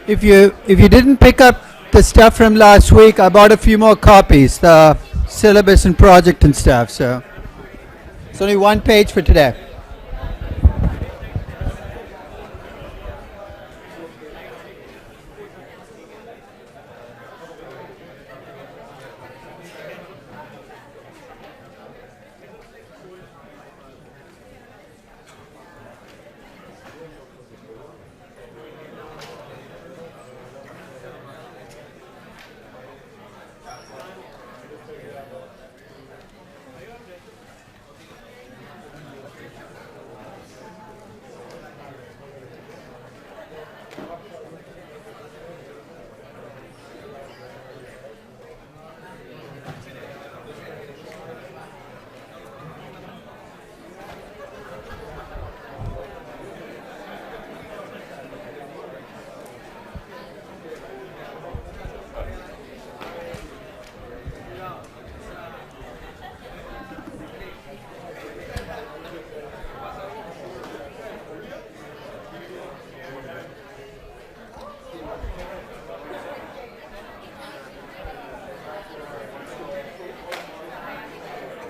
If you didn't pick up the stuff from last week, I bought a few more copies, the syllabus and project and stuff. So it's only one page for today.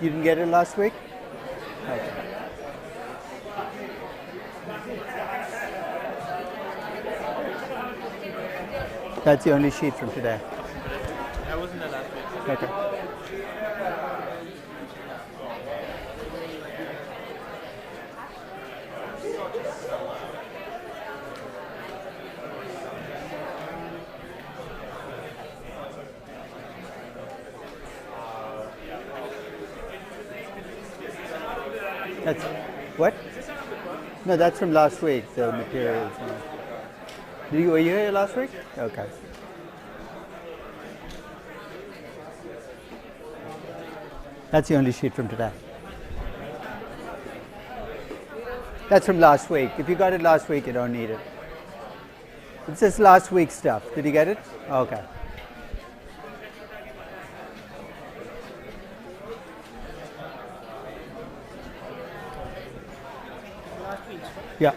You didn't get it last week? Okay. That's the only sheet from today. That wasn't the last week. Okay. That's what? No, that's from last week. The materials. Were you here last week? Okay. That's the only sheet from today. That's from last week. If you got it last week, you don't need it. It's just last week's stuff. Did you get it? Okay. Yeah.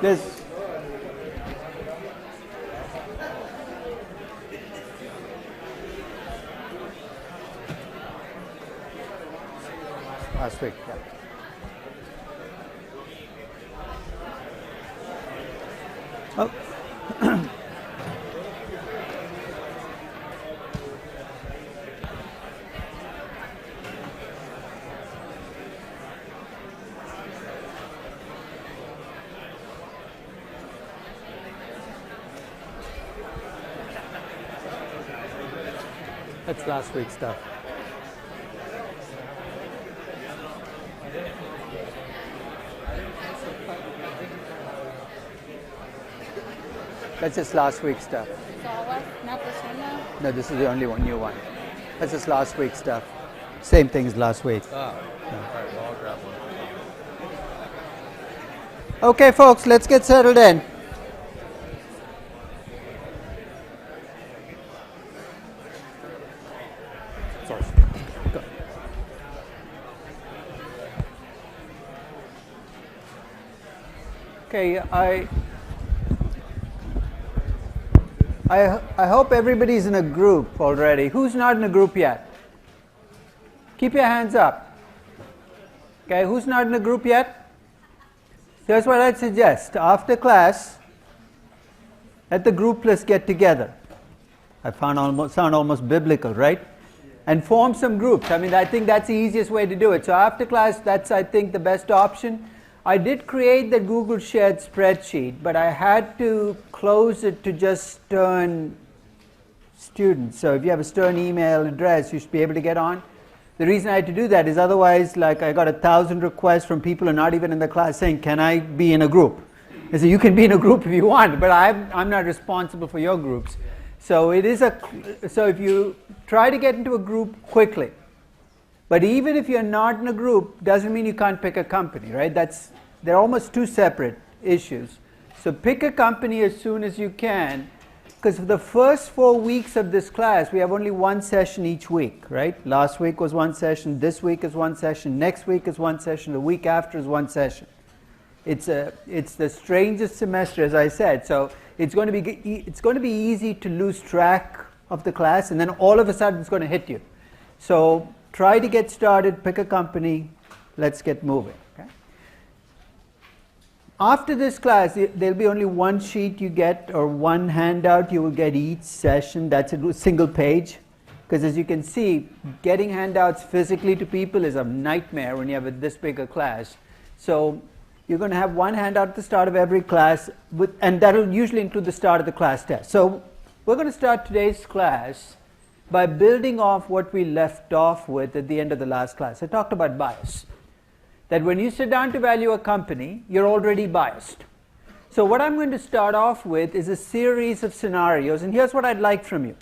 This. Last week, yeah. Oh. That's last week's stuff. That's just last week's stuff. So what? Not this one now? No, this is the only one, new one. That's just last week's stuff. Same thing as last week. Oh. All right, well, I'll grab one. Okay, folks, let's get settled in. Sorry. Go. Okay, I hope everybody's in a group already. Who's not in a group yet? Keep your hands up. Okay, who's not in a group yet? Here's what I'd suggest. After class, let the group list get together. I sound almost biblical, right? And form some groups. I mean, I think that's the easiest way to do it. So after class, that's, I think, the best option. I did create the Google shared spreadsheet, but I had to close it to just Stern students. So if you have a Stern email address, you should be able to get on. The reason I had to do that is otherwise, like, I got 1,000 requests from people who are not even in the class saying, can I be in a group? I said, you can be in a group if you want, but I'm not responsible for your groups. So so if you try to get into a group quickly, but even if you're not in a group, doesn't mean you can't pick a company, right? They're almost two separate issues. So pick a company as soon as you can, because for the first 4 weeks of this class, we have only one session each week, right? Last week was one session, this week is one session, next week is one session, the week after is one session. It's the strangest semester, as I said. So it's going to be easy to lose track of the class, and then all of a sudden it's going to hit you. So try to get started, pick a company, let's get moving. Okay? After this class, there'll be only one sheet you get, or one handout you will get each session. That's a single page. Because as you can see, getting handouts physically to people is a nightmare when you have this big a class. So you're going to have one handout at the start of every class, and that will usually include the start of the class test. So we're going to start today's class by building off what we left off with at the end of the last class. I talked about bias. That when you sit down to value a company, you're already biased. So what I'm going to start off with is a series of scenarios, and here's what I'd like from you.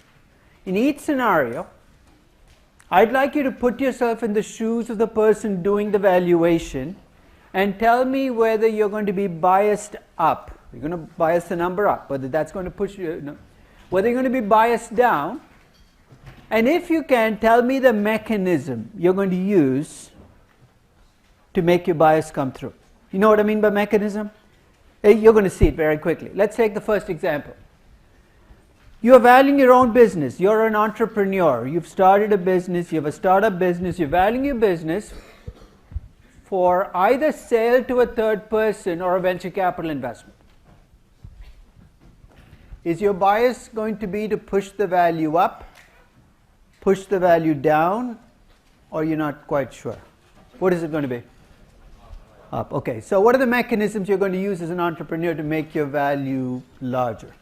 In each scenario, I'd like you to put yourself in the shoes of the person doing the valuation and tell me whether you're going to be biased up. You're going to bias the number up, whether that's going to push you, whether you're going to be biased down, and if you can, tell me the mechanism you're going to use to make your bias come through. You know what I mean by mechanism? You're going to see it very quickly. Let's take the first example. You are valuing your own business. You're an entrepreneur. You've started a business. You have a startup business. You're valuing your business for either sale to a third person or a venture capital investment. Is your bias going to be to push the value up, push the value down, or you're not quite sure? What is it going to be? Up. Okay, so what are the mechanisms you're going to use as an entrepreneur to make your value larger?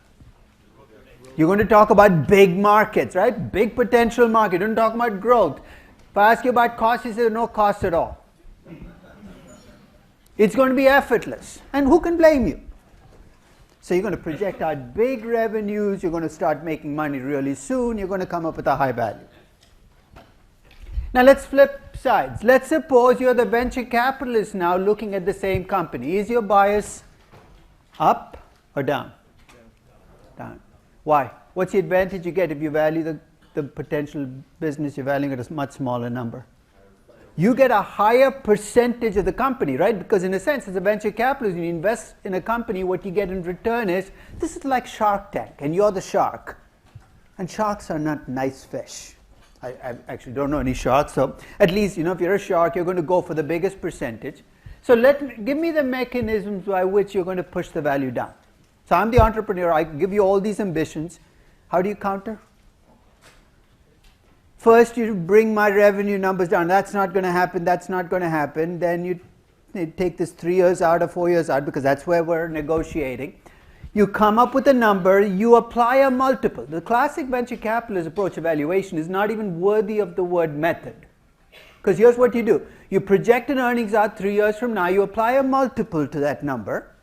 You're going to talk about big markets, right? Big potential market. You don't talk about growth. If I ask you about cost, you say no cost at all. It's going to be effortless. And who can blame you? So you're going to project out big revenues. You're going to start making money really soon. You're going to come up with a high value. Now let's flip sides. Let's suppose you're the venture capitalist now looking at the same company. Is your bias up or down? Down. Why? What's the advantage you get if you value the potential business you're valuing at a much smaller number? You get a higher percentage of the company, right? Because in a sense, as a venture capitalist, you invest in a company, what you get in return is, this is like Shark Tank, and you're the shark. And sharks are not nice fish. I actually don't know any sharks, so at least, if you're a shark, you're going to go for the biggest percentage. So give me the mechanisms by which you're going to push the value down. So I'm the entrepreneur, I give you all these ambitions. How do you counter? First, you bring my revenue numbers down. That's not going to happen, that's not going to happen. Then you take this 3 years out or 4 years out, because that's where we're negotiating. You come up with a number, you apply a multiple. The classic venture capitalist approach of valuation is not even worthy of the word method. Because here's what you do. You project an earnings out 3 years from now, you apply a multiple to that number,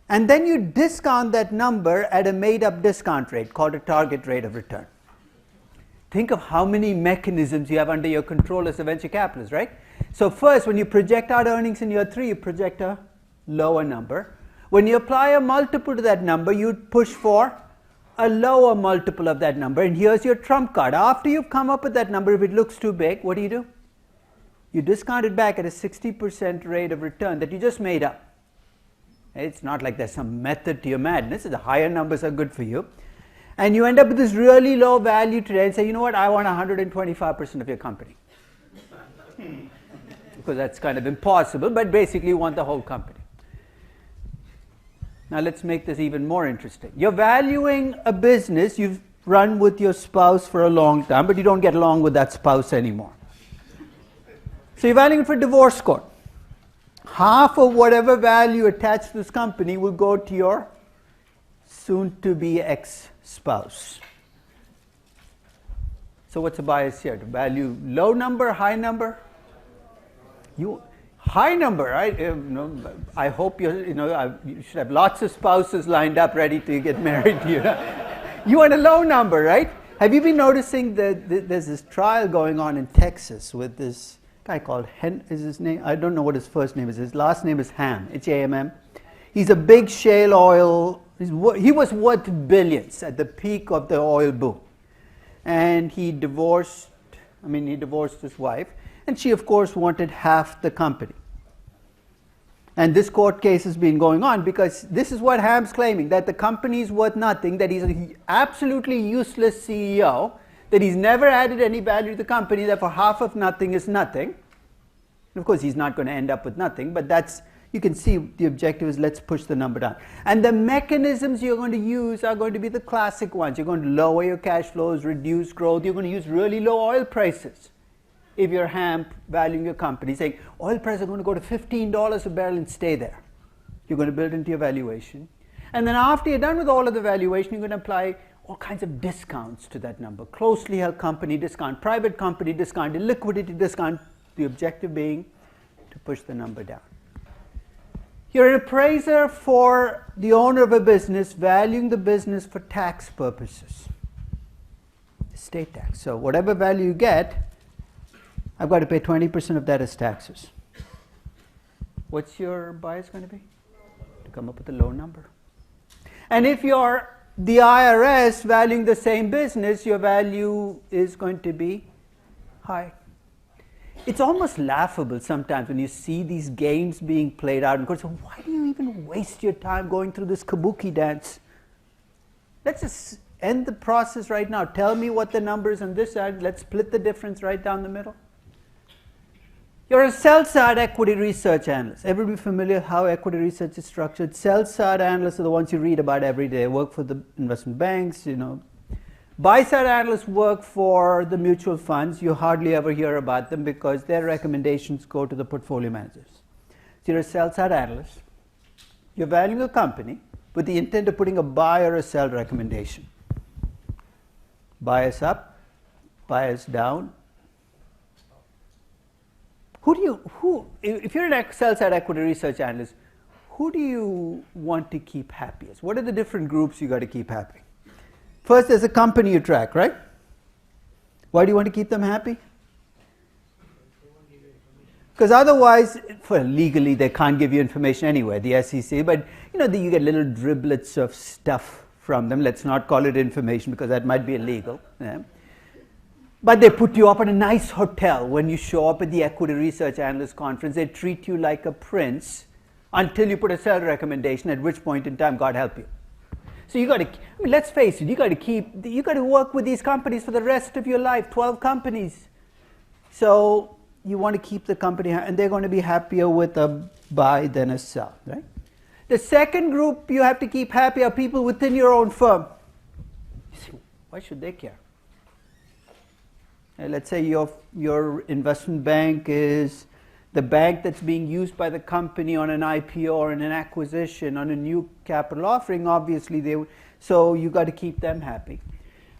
and then you discount that number at a made-up discount rate called a target rate of return. Think of how many mechanisms you have under your control as a venture capitalist, right? So first, when you project out earnings in year 3, you project a lower number. When you apply a multiple to that number, you push for a lower multiple of that number, and here's your trump card. After you've come up with that number, if it looks too big, what do? You discount it back at a 60% rate of return that you just made up. It's not like there's some method to your madness. The higher numbers are good for you. And you end up with this really low value today and say, you know what, I want 125% of your company. Because that's kind of impossible, but basically you want the whole company. Now let's make this even more interesting. You're valuing a business you've run with your spouse for a long time, but you don't get along with that spouse anymore. So you're valuing it for divorce court. Half of whatever value attached to this company will go to your soon-to-be ex-spouse. So what's the bias here? To value low number, high number? High number, right? I hope you should have lots of spouses lined up ready to get married to you. You want a low number, right? Have you been noticing that there's this trial going on in Texas with this guy called is his name? I don't know what his first name is. His last name is Ham, Hamm. He's a big shale oil. He was worth billions at the peak of the oil boom. And he divorced his wife. And she, of course, wanted half the company. And this court case has been going on because this is what Ham's claiming, that the company is worth nothing, that he's an absolutely useless CEO, that he's never added any value to the company, therefore half of nothing is nothing. And of course, he's not going to end up with nothing, but you can see the objective is let's push the number down. And the mechanisms you're going to use are going to be the classic ones. You're going to lower your cash flows, reduce growth. You're going to use really low oil prices. If you're Ham valuing your company, saying oil prices are going to go to $15 a barrel and stay there. You're going to build into your valuation. And then after you're done with all of the valuation, you're going to apply all kinds of discounts to that number. Closely held company discount, private company discount, liquidity discount, the objective being to push the number down. You're an appraiser for the owner of a business, valuing the business for tax purposes. Estate tax. So whatever value you get, I've got to pay 20% of that as taxes. What's your bias going to be? To come up with a low number. And if you're the IRS valuing the same business, your value is going to be high. It's almost laughable sometimes when you see these games being played out. And go, so why do you even waste your time going through this kabuki dance? Let's just end the process right now. Tell me what the number is on this side. Let's split the difference right down the middle. You're a sell-side equity research analyst. Everybody familiar how equity research is structured? Sell-side analysts are the ones you read about every day. Work for the investment banks, Buy-side analysts work for the mutual funds. You hardly ever hear about them because their recommendations go to the portfolio managers. So you're a sell-side analyst. You're valuing a company with the intent of putting a buy or a sell recommendation. Bias up, bias down. If you're an sell-side equity research analyst, who do you want to keep happiest? What are the different groups you got to keep happy? First, there's a company you track, right? Why do you want to keep them happy? Because otherwise, legally, they can't give you information anyway, the SEC, but you get little driblets of stuff from them. Let's not call it information because that might be illegal. Yeah. But they put you up in a nice hotel when you show up at the Equity Research Analyst Conference. They treat you like a prince until you put a sell recommendation, at which point in time, God help you. So you got to, let's face it, you got to work with these companies for the rest of your life, 12 companies. So you want to keep the company, and they're going to be happier with a buy than a sell, right? The second group you have to keep happy are people within your own firm. You see, why should they care? Let's say your investment bank is the bank that's being used by the company on an IPO or in an acquisition, on a new capital offering. Obviously, so you got to keep them happy.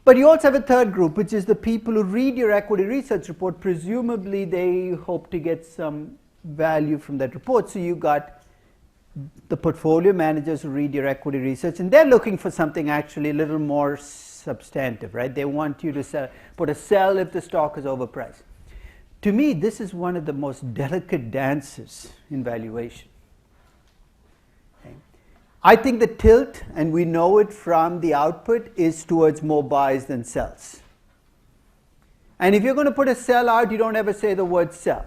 But you also have a third group, which is the people who read your equity research report. Presumably, they hope to get some value from that report. So you got the portfolio managers who read your equity research, and they're looking for something actually a little more substantive, right? They want you to put a sell if the stock is overpriced. To me, this is one of the most delicate dances in valuation. Okay. I think the tilt, and we know it from the output, is towards more buys than sells. And if you're going to put a sell out, you don't ever say the word sell.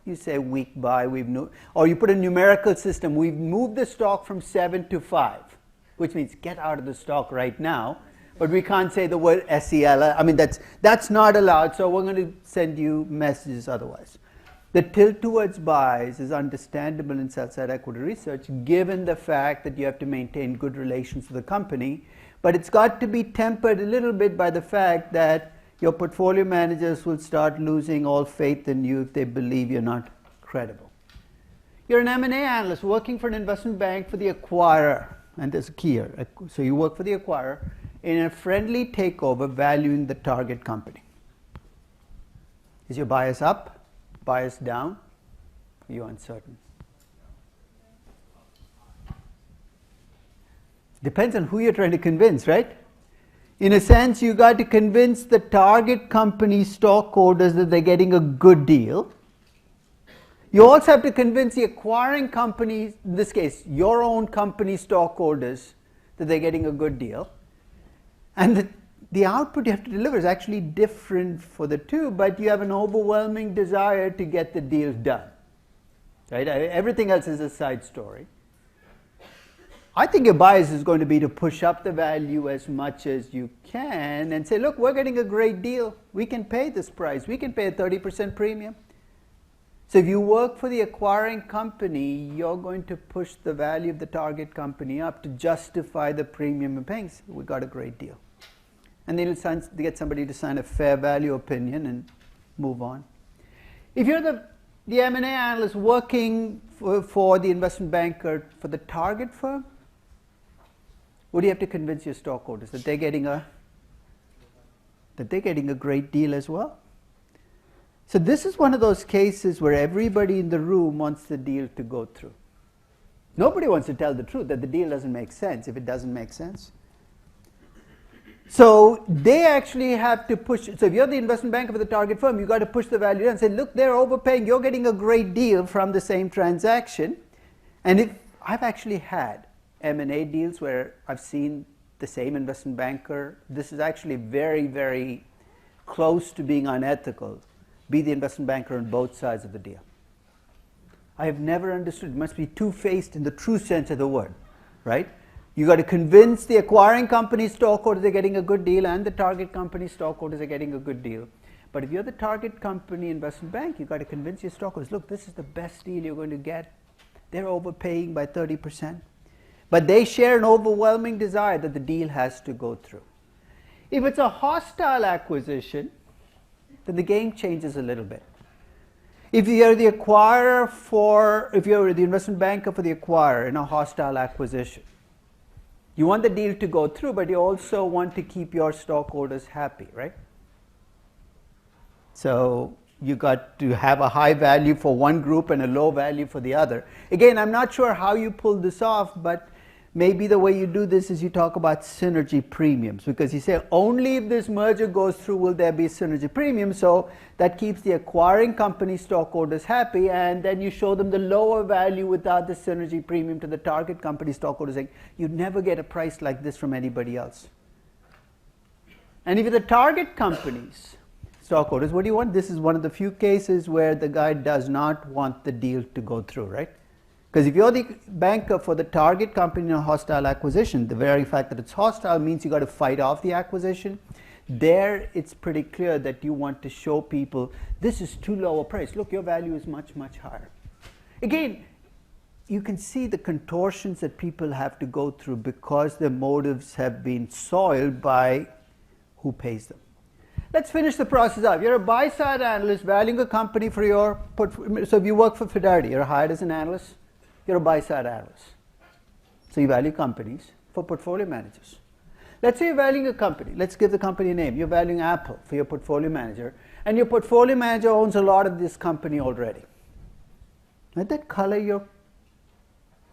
You say weak buy, or you put a numerical system. We've moved the stock from 7 to 5, which means get out of the stock right now. But we can't say the word SEL. I mean, that's not allowed, so we're going to send you messages otherwise. The tilt towards buys is understandable in sell-side equity research, given the fact that you have to maintain good relations with the company, but it's got to be tempered a little bit by the fact that your portfolio managers will start losing all faith in you if they believe you're not credible. You're an M&A analyst working for an investment bank for the acquirer, and there's a key here. So you work for the acquirer in a friendly takeover valuing the target company. Is your bias up, bias down? Are you uncertain? Depends on who you're trying to convince, right? In a sense, you got to convince the target company stockholders that they're getting a good deal. You also have to convince the acquiring company, in this case, your own company stockholders, that they're getting a good deal. And the output you have to deliver is actually different for the two, but you have an overwhelming desire to get the deal done. Right? Everything else is a side story. I think your bias is going to be to push up the value as much as you can and say, look, we're getting a great deal. We can pay this price. We can pay a 30% premium. So if you work for the acquiring company, you're going to push the value of the target company up to justify the premium you're paying. So we got a great deal. And then they get somebody to sign a fair value opinion and move on. If you're the M&A analyst working for the investment banker for the target firm, what do you have to convince your stockholders? That they're getting a great deal as well? So this is one of those cases where everybody in the room wants the deal to go through. Nobody wants to tell the truth that the deal doesn't make sense if it doesn't make sense. So they actually have to push. So if you're the investment banker for the target firm, you've got to push the value down and say, look, they're overpaying. You're getting a great deal from the same transaction. And if I've actually had M&A deals where I've seen the same investment banker, this is actually very, very close to being unethical, be the investment banker on both sides of the deal. I have never understood. It must be two-faced in the true sense of the word, right? You got to convince the acquiring company stockholders they're getting a good deal and the target company stockholders are getting a good deal. But if you're the target company investment bank, you've got to convince your stockholders, look, this is the best deal you're going to get. They're overpaying by 30%. But they share an overwhelming desire that the deal has to go through. If it's a hostile acquisition, then the game changes a little bit. If you're the acquirer if you're the investment banker for the acquirer in a hostile acquisition, you want the deal to go through, but you also want to keep your stockholders happy, right? So you got to have a high value for one group and a low value for the other. Again, I'm not sure how you pull this off, but maybe the way you do this is you talk about synergy premiums, because you say only if this merger goes through will there be synergy premium. So that keeps the acquiring company stockholders happy, and then you show them the lower value without the synergy premium to the target company stockholders, saying you'd never get a price like this from anybody else. And if you're the target company's stockholders, what do you want? This is one of the few cases where the guy does not want the deal to go through, right? Because if you're the banker for the target company in a hostile acquisition, the very fact that it's hostile means you got to fight off the acquisition. There, it's pretty clear that you want to show people this is too low a price. Look, your value is much, much higher. Again, you can see the contortions that people have to go through because their motives have been soiled by who pays them. Let's finish the process up. You're a buy-side analyst valuing a company for your portfolio. So if you work for Fidelity, you're hired as an analyst. You're a buy-side analyst. So you value companies for portfolio managers. Let's say you're valuing a company. Let's give the company a name. You're valuing Apple for your portfolio manager, and your portfolio manager owns a lot of this company already. Let that color your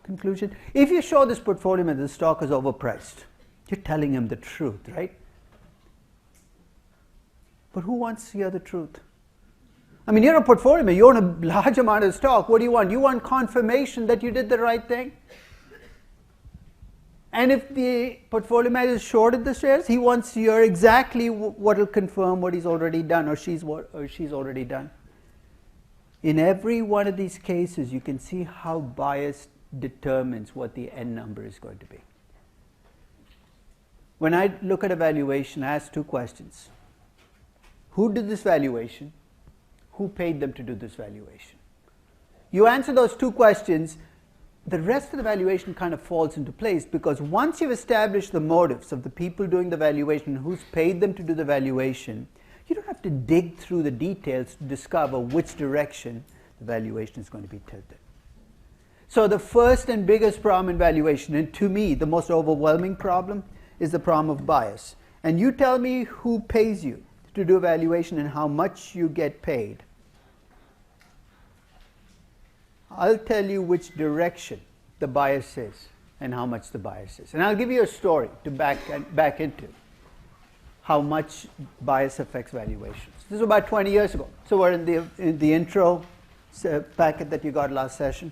conclusion. If you show this portfolio manager the stock is overpriced, you're telling him the truth, right? But who wants to hear the truth? I mean, you're a portfolio manager, you own a large amount of stock. What do you want? You want confirmation that you did the right thing? And if the portfolio manager shorted the shares, he wants to hear exactly what will confirm what he's already done or she's already done. In every one of these cases, you can see how bias determines what the end number is going to be. When I look at a valuation, I ask two questions. Who did this valuation? Who paid them to do this valuation? You answer those two questions, the rest of the valuation kind of falls into place, because once you've established the motives of the people doing the valuation, who's paid them to do the valuation, you don't have to dig through the details to discover which direction the valuation is going to be tilted. So the first and biggest problem in valuation, and to me the most overwhelming problem, is the problem of bias. And you tell me who pays you to do valuation and how much you get paid, I'll tell you which direction the bias is and how much the bias is. And I'll give you a story to back into how much bias affects valuations. This was about 20 years ago. So we're in the intro packet that you got last session.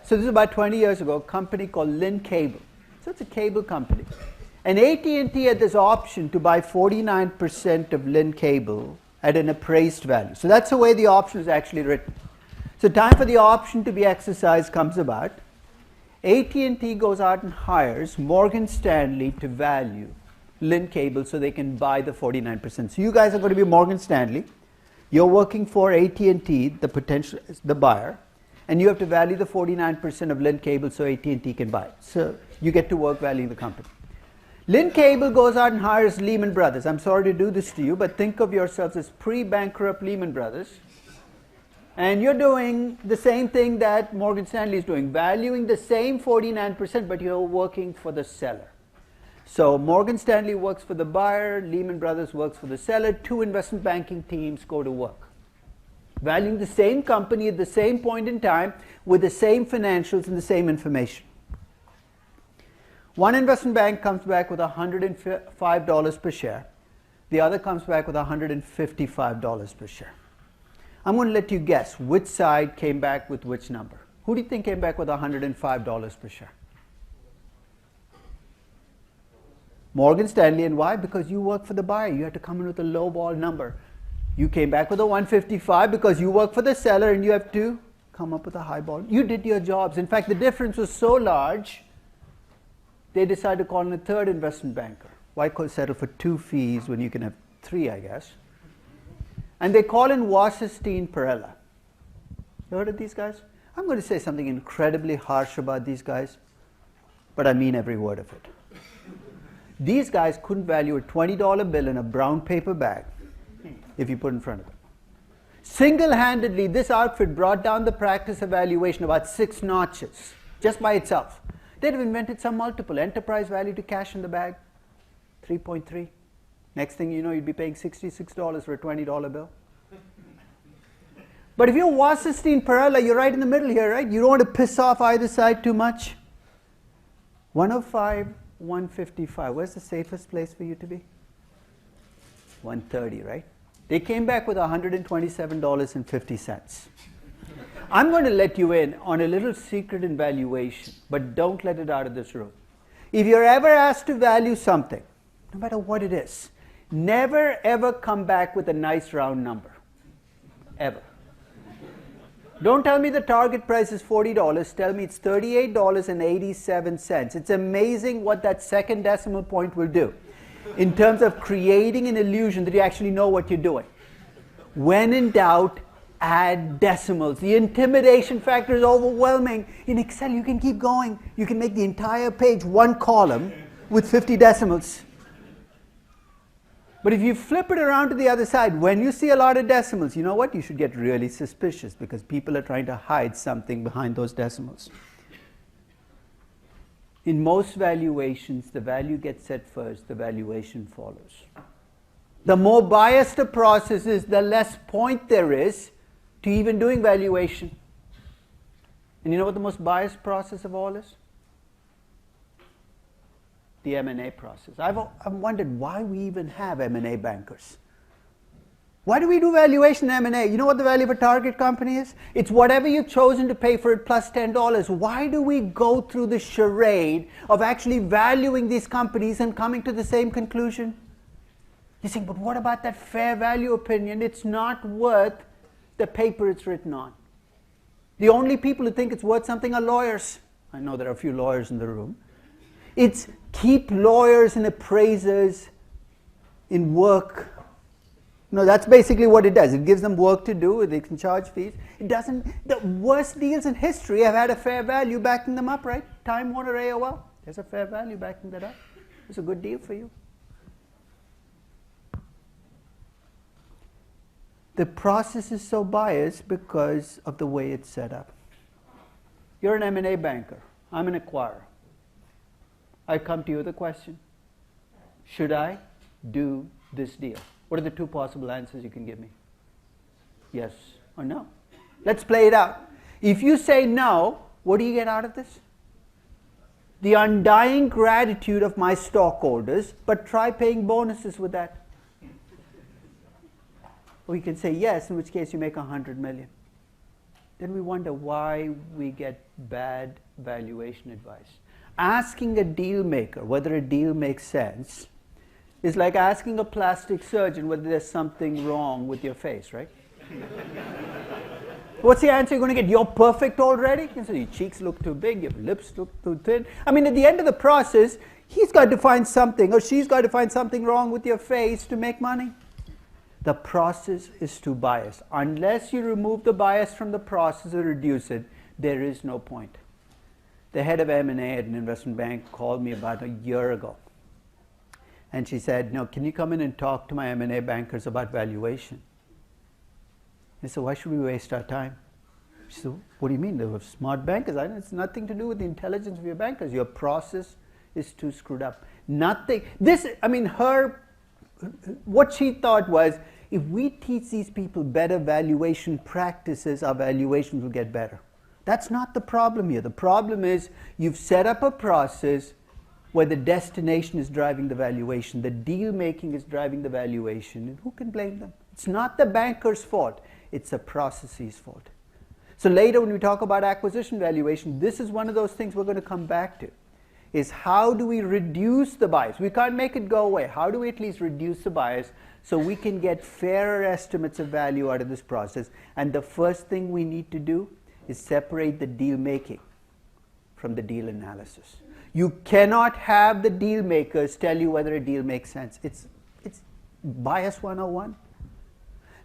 So this is about 20 years ago, a company called Lynn Cable. So it's a cable company. And AT&T had this option to buy 49% of Lynn Cable at an appraised value. So that's the way the option is actually written. So time for the option to be exercised comes about. AT&T goes out and hires Morgan Stanley to value Lynn Cable so they can buy the 49%. So you guys are going to be Morgan Stanley. You're working for AT&T, the buyer, and you have to value the 49% of Lynn Cable so AT&T can buy it. So you get to work valuing the company. Lynn Cable goes out and hires Lehman Brothers. I'm sorry to do this to you, but think of yourselves as pre-bankrupt Lehman Brothers. And you're doing the same thing that Morgan Stanley is doing, valuing the same 49%, but you're working for the seller. So Morgan Stanley works for the buyer, Lehman Brothers works for the seller, two investment banking teams go to work, valuing the same company at the same point in time with the same financials and the same information. One investment bank comes back with $105 per share. The other comes back with $155 per share. I'm going to let you guess which side came back with which number. Who do you think came back with $105 per share? Morgan Stanley. And why? Because you work for the buyer. You had to come in with a low ball number. You came back with a 155 because you work for the seller and you have to come up with a high ball. You did your jobs. In fact, the difference was so large, they decided to call in a third investment banker. Why settle for 2 fees when you can have 3, I guess? And they call in Wasserstein Perella. You heard of these guys? I'm going to say something incredibly harsh about these guys, but I mean every word of it. These guys couldn't value a $20 bill in a brown paper bag if you put it in front of them. Single-handedly, this outfit brought down the practice of valuation about 6 notches, just by itself. They'd have invented some multiple. Enterprise value to cash in the bag, 3.3. Next thing you know, you'd be paying $66 for a $20 bill. But if you're Wasserstein Perella, you're right in the middle here, right? You don't want to piss off either side too much. 105, 155. Where's the safest place for you to be? 130, right? They came back with $127.50. I'm going to let you in on a little secret in valuation, but don't let it out of this room. If you're ever asked to value something, no matter what it is, never ever come back with a nice round number. Ever. Don't tell me the target price is $40. Tell me it's $38.87. It's amazing what that second decimal point will do in terms of creating an illusion that you actually know what you're doing. When in doubt, add decimals. The intimidation factor is overwhelming. In Excel, you can keep going. You can make the entire page one column with 50 decimals. But if you flip it around to the other side, when you see a lot of decimals, you know what? You should get really suspicious because people are trying to hide something behind those decimals. In most valuations, the value gets set first, the valuation follows. The more biased a process is, the less point there is to even doing valuation. And you know what the most biased process of all is? The M&A process. I've wondered why we even have M&A bankers. Why do we do valuation M&A? You know what the value of a target company is? It's whatever you've chosen to pay for it plus $10. Why do we go through the charade of actually valuing these companies and coming to the same conclusion? You think, but what about that fair value opinion? It's not worth the paper it's written on. The only people who think it's worth something are lawyers. I know there are a few lawyers in the room. It's keep lawyers and appraisers in work. No, that's basically what it does. It gives them work to do. They can charge fees. It doesn't. The worst deals in history have had a fair value backing them up, right? Time Warner, AOL. There's a fair value backing that up. It's a good deal for you. The process is so biased because of the way it's set up. You're an M&A banker. I'm an acquirer. I come to you with a question. Should I do this deal? What are the two possible answers you can give me? Yes or no? Let's play it out. If you say no, what do you get out of this? The undying gratitude of my stockholders, but try paying bonuses with that. Or you can say yes, in which case you make 100 million. Then we wonder why we get bad valuation advice. Asking a deal maker whether a deal makes sense is like asking a plastic surgeon whether there's something wrong with your face, right? What's the answer you're going to get? You're perfect already? You say your cheeks look too big, your lips look too thin. I mean, at the end of the process, he's got to find something, or she's got to find something wrong with your face to make money. The process is too biased. Unless you remove the bias from the process or reduce it, there is no point. The head of M&A at an investment bank called me about a year ago. And she said, no, can you come in and talk to my M&A bankers about valuation? I said, why should we waste our time? She said, what do you mean? They were smart bankers. I know it's nothing to do with the intelligence of your bankers. Your process is too screwed up. Nothing. What she thought was, if we teach these people better valuation practices, our valuations will get better. That's not the problem here. The problem is you've set up a process where the destination is driving the valuation. The deal making is driving the valuation. And who can blame them? It's not the banker's fault. It's the process's fault. So later when we talk about acquisition valuation, this is one of those things we're going to come back to. Is how do we reduce the bias? We can't make it go away. How do we at least reduce the bias so we can get fairer estimates of value out of this process? And the first thing we need to do is separate the deal making from the deal analysis. You cannot have the deal makers tell you whether a deal makes sense. It's bias 101.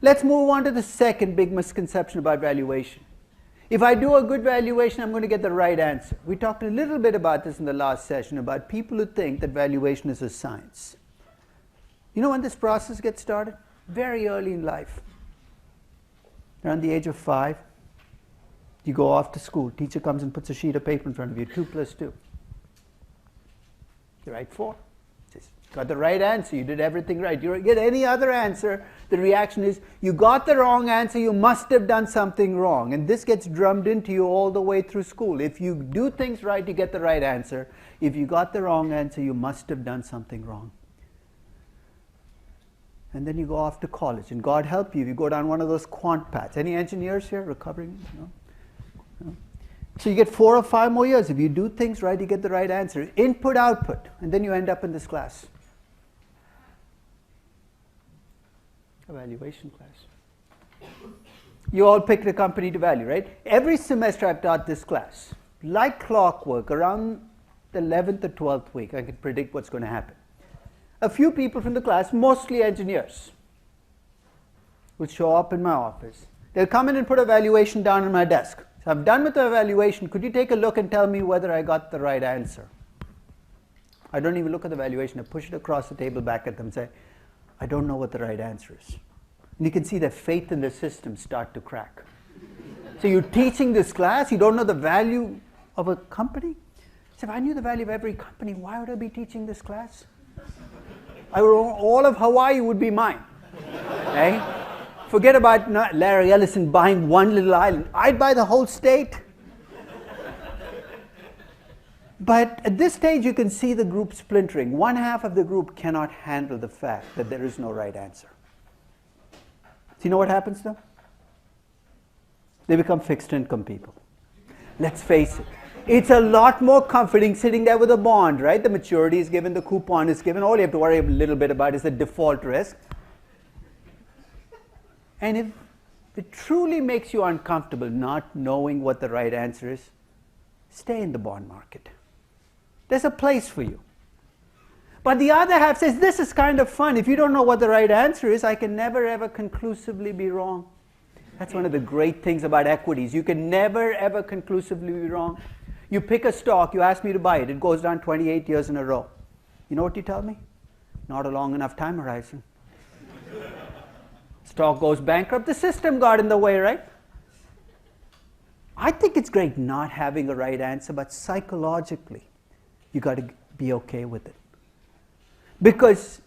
Let's move on to the second big misconception about valuation. If I do a good valuation, I'm going to get the right answer. We talked a little bit about this in the last session, about people who think that valuation is a science. You know when this process gets started? Very early in life. Around the age of 5, you go off to school. Teacher comes and puts a sheet of paper in front of you, 2 plus 2. You write 4. Got the right answer, you did everything right. You get any other answer, the reaction is, you got the wrong answer, you must have done something wrong. And this gets drummed into you all the way through school. If you do things right, you get the right answer. If you got the wrong answer, you must have done something wrong. And then you go off to college, and God help you if you go down one of those quant paths. Any engineers here recovering? No? No? So you get 4 or 5 more years. If you do things right, you get the right answer. Input, output, and then you end up in this class. Evaluation class. You all picked a company to value, right? Every semester I've taught this class. Like clockwork, around the 11th or 12th week, I can predict what's going to happen. A few people from the class, mostly engineers, will show up in my office. They'll come in and put a valuation down on my desk. So I'm done with the evaluation. Could you take a look and tell me whether I got the right answer? I don't even look at the valuation. I push it across the table back at them and say, I don't know what the right answer is. And you can see their faith in the system start to crack. So you're teaching this class, you don't know the value of a company? So if I knew the value of every company, why would I be teaching this class? All of Hawaii would be mine. Okay? Forget about Larry Ellison buying one little island. I'd buy the whole state. But at this stage, you can see the group splintering. One half of the group cannot handle the fact that there is no right answer. So you know what happens to them? They become fixed income people. Let's face it. It's a lot more comforting sitting there with a bond, right? The maturity is given, the coupon is given. All you have to worry a little bit about is the default risk. And if it truly makes you uncomfortable not knowing what the right answer is, stay in the bond market. There's a place for you. But the other half says, this is kind of fun. If you don't know what the right answer is, I can never ever conclusively be wrong. That's one of the great things about equities. You can never ever conclusively be wrong. You pick a stock, you ask me to buy it, it goes down 28 years in a row. You know what you tell me? Not a long enough time horizon. Stock goes bankrupt, the system got in the way, right? I think it's great not having a right answer, but psychologically, you got to be okay with it. Because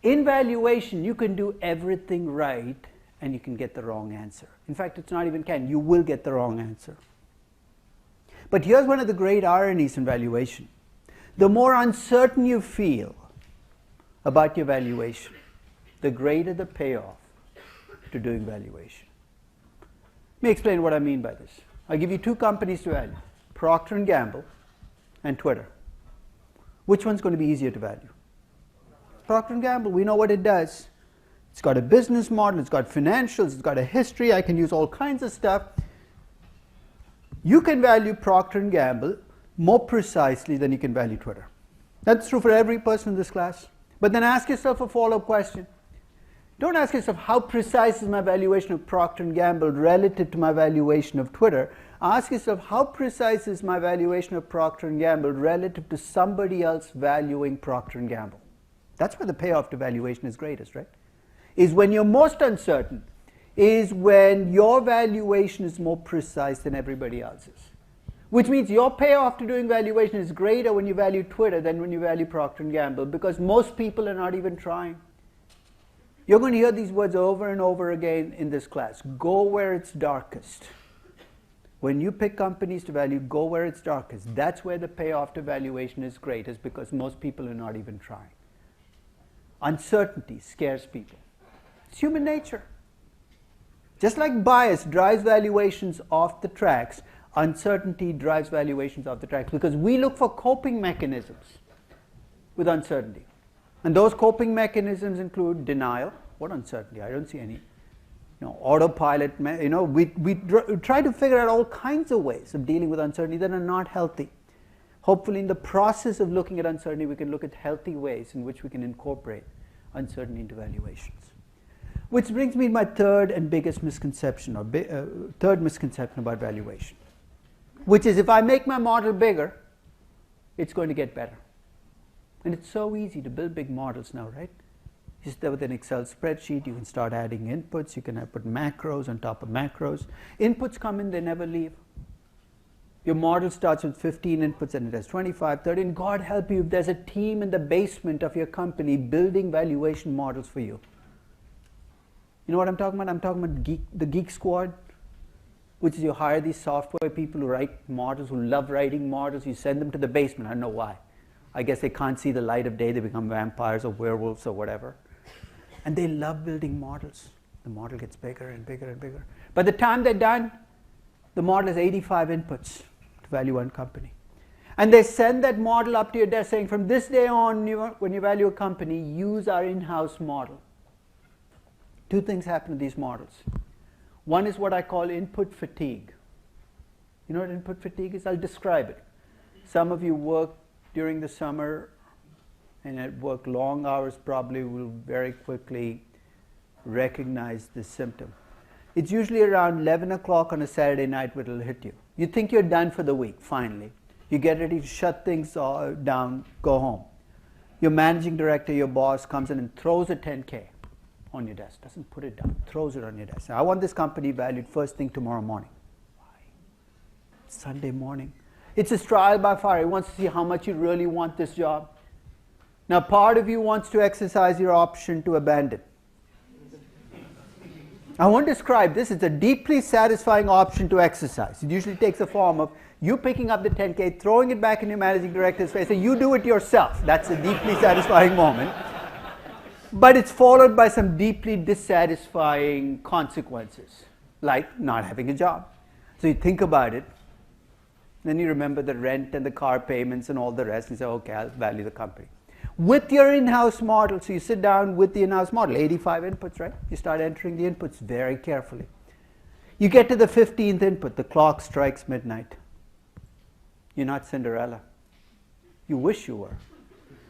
In valuation, you can do everything right and you can get the wrong answer. In fact, it's not even can, you will get the wrong answer. But here's one of the great ironies in valuation. The more uncertain you feel about your valuation, the greater the payoff to doing valuation. Let me explain what I mean by this. I'll give you two companies to value, Procter & Gamble and Twitter. Which one's going to be easier to value? Procter & Gamble, we know what it does. It's got a business model, it's got financials, it's got a history, I can use all kinds of stuff. You can value Procter & Gamble more precisely than you can value Twitter. That's true for every person in this class. But then ask yourself a follow-up question. Don't ask yourself, how precise is my valuation of Procter & Gamble relative to my valuation of Twitter? Ask yourself, how precise is my valuation of Procter & Gamble relative to somebody else valuing Procter & Gamble? That's where the payoff to valuation is greatest, right? Is when you're most uncertain, is when your valuation is more precise than everybody else's. Which means your payoff to doing valuation is greater when you value Twitter than when you value Procter & Gamble, because most people are not even trying. You're going to hear these words over and over again in this class. Go where it's darkest. When you pick companies to value, go where it's darkest. That's where the payoff to valuation is greatest, because most people are not even trying. Uncertainty scares people. It's human nature. Just like bias drives valuations off the tracks, uncertainty drives valuations off the tracks, because we look for coping mechanisms with uncertainty. And those coping mechanisms include denial. What uncertainty? I don't see any. Autopilot. We try to figure out all kinds of ways of dealing with uncertainty that are not healthy. Hopefully, in the process of looking at uncertainty, we can look at healthy ways in which we can incorporate uncertainty into valuations. Which brings me to my third and biggest misconception, or third misconception about valuation, which is if I make my model bigger, it's going to get better. And it's so easy to build big models now, right? Just there with an Excel spreadsheet, you can start adding inputs, you can put macros on top of macros. Inputs come in, they never leave. Your model starts with 15 inputs and it has 25, 30, and God help you if there's a team in the basement of your company building valuation models for you. You know what I'm talking about? I'm talking about the Geek Squad, which is you hire these software people who write models, who love writing models, you send them to the basement. I don't know why. I guess they can't see the light of day, they become vampires or werewolves or whatever. And they love building models. The model gets bigger and bigger and bigger. By the time they're done, the model has 85 inputs to value one company. And they send that model up to your desk saying, from this day on, when you value a company, use our in-house model. Two things happen to these models. One is what I call input fatigue. You know what input fatigue is? I'll describe it. Some of you work during the summer and at work long hours probably will very quickly recognize this symptom. It's usually around 11 o'clock on a Saturday night when it'll hit you. You think you're done for the week, finally. You get ready to shut things down, go home. Your managing director, your boss, comes in and throws a 10K on your desk. Doesn't put it down, throws it on your desk. I want this company valued first thing tomorrow morning. Why? Sunday morning. It's his trial by fire. He wants to see how much you really want this job. Now, part of you wants to exercise your option to abandon. I won't describe this. It's a deeply satisfying option to exercise. It usually takes the form of you picking up the 10K, throwing it back in your managing director's face, and you do it yourself. That's a deeply satisfying moment. But it's followed by some deeply dissatisfying consequences, like not having a job. So you think about it. Then you remember the rent and the car payments and all the rest and say, okay, I'll value the company. With your in-house model, so you sit down with the in-house model, 85 inputs, right? You start entering the inputs very carefully. You get to the 15th input, the clock strikes midnight. You're not Cinderella. You wish you were.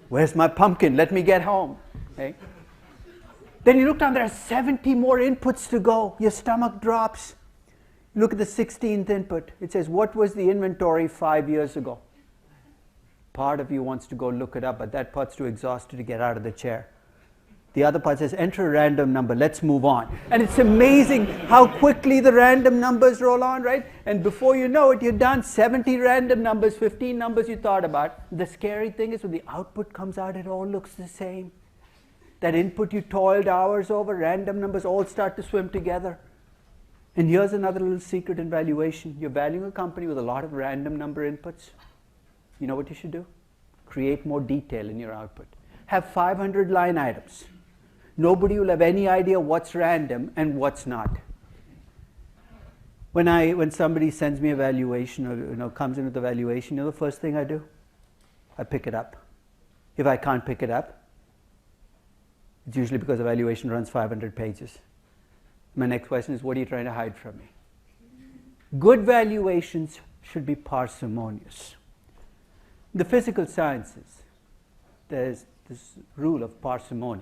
Where's my pumpkin? Let me get home. Okay? Then you look down, there are 70 more inputs to go. Your stomach drops. Look at the 16th input. It says, what was the inventory 5 years ago? Part of you wants to go look it up, but that part's too exhausted to get out of the chair. The other part says, enter a random number, let's move on. And it's amazing how quickly the random numbers roll on, right? And before you know it, you're done. 70 random numbers, 15 numbers you thought about. The scary thing is when the output comes out, it all looks the same. That input you toiled hours over, random numbers all start to swim together. And here's another little secret in valuation. You're valuing a company with a lot of random number inputs. You know what you should do? Create more detail in your output. Have 500 line items. Nobody will have any idea what's random and what's not. When somebody sends me a valuation or comes in with a valuation, the first thing I do? I pick it up. If I can't pick it up, it's usually because the valuation runs 500 pages. My next question is, what are you trying to hide from me? Good valuations should be parsimonious. In the physical sciences, there's this rule of parsimony.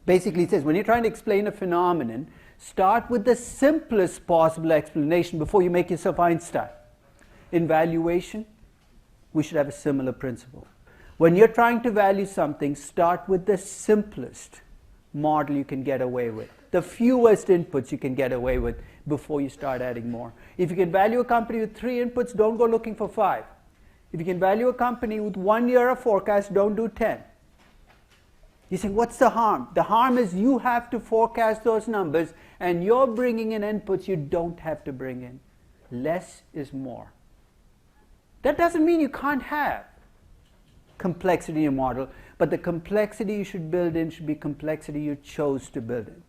Basically, it says when you're trying to explain a phenomenon, start with the simplest possible explanation before you make yourself Einstein. In valuation, we should have a similar principle. When you're trying to value something, start with the simplest model you can get away with, the fewest inputs you can get away with before you start adding more. If you can value a company with 3 inputs, don't go looking for 5. If you can value a company with 1 year of forecast, don't do 10. You say, what's the harm? The harm is you have to forecast those numbers and you're bringing in inputs you don't have to bring in. Less is more. That doesn't mean you can't have complexity in your model, but the complexity you should build in should be complexity you chose to build in.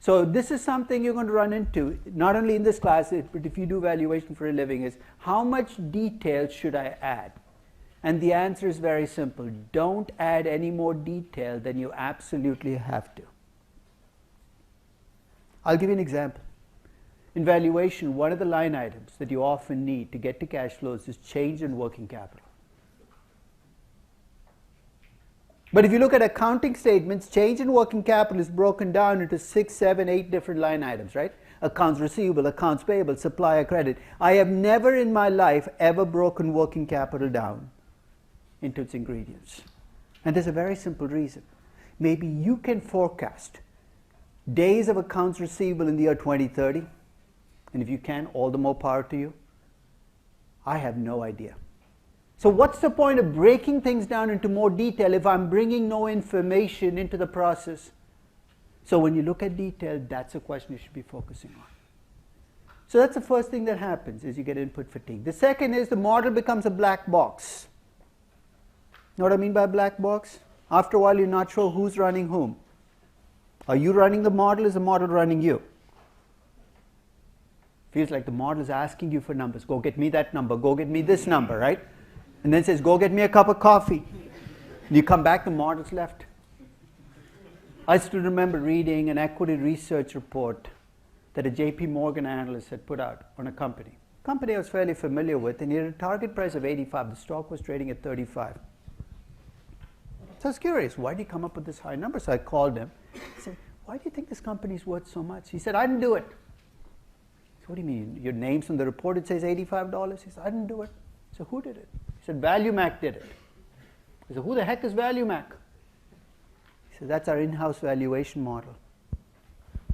So this is something you're going to run into, not only in this class, but if you do valuation for a living, is how much detail should I add? And the answer is very simple. Don't add any more detail than you absolutely have to. I'll give you an example. In valuation, one of the line items that you often need to get to cash flows is change in working capital. But if you look at accounting statements, change in working capital is broken down into 6, 7, 8 different line items, right? Accounts receivable, accounts payable, supplier credit. I have never in my life ever broken working capital down into its ingredients. And there's a very simple reason. Maybe you can forecast days of accounts receivable in the year 2030. And if you can, all the more power to you. I have no idea. So what's the point of breaking things down into more detail if I'm bringing no information into the process? So when you look at detail, that's a question you should be focusing on. So that's the first thing that happens, is you get input fatigue. The second is the model becomes a black box. Know what I mean by black box? After a while, you're not sure who's running whom. Are you running the model? Is the model running you? Feels like the model is asking you for numbers. Go get me that number. Go get me this number, right? And then says, go get me a cup of coffee. And you come back, the model's left. I still remember reading an equity research report that a JP Morgan analyst had put out on a company. Company I was fairly familiar with, and he had a target price of 85. The stock was trading at 35. So I was curious, why did he come up with this high number? So I called him. I said, why do you think this company is worth so much? He said, I didn't do it. I said, what do you mean? Your name's on the report, it says $85? He said, I didn't do it. So who did it? He said, ValueMac did it. I said, who the heck is ValueMac? He said, that's our in-house valuation model.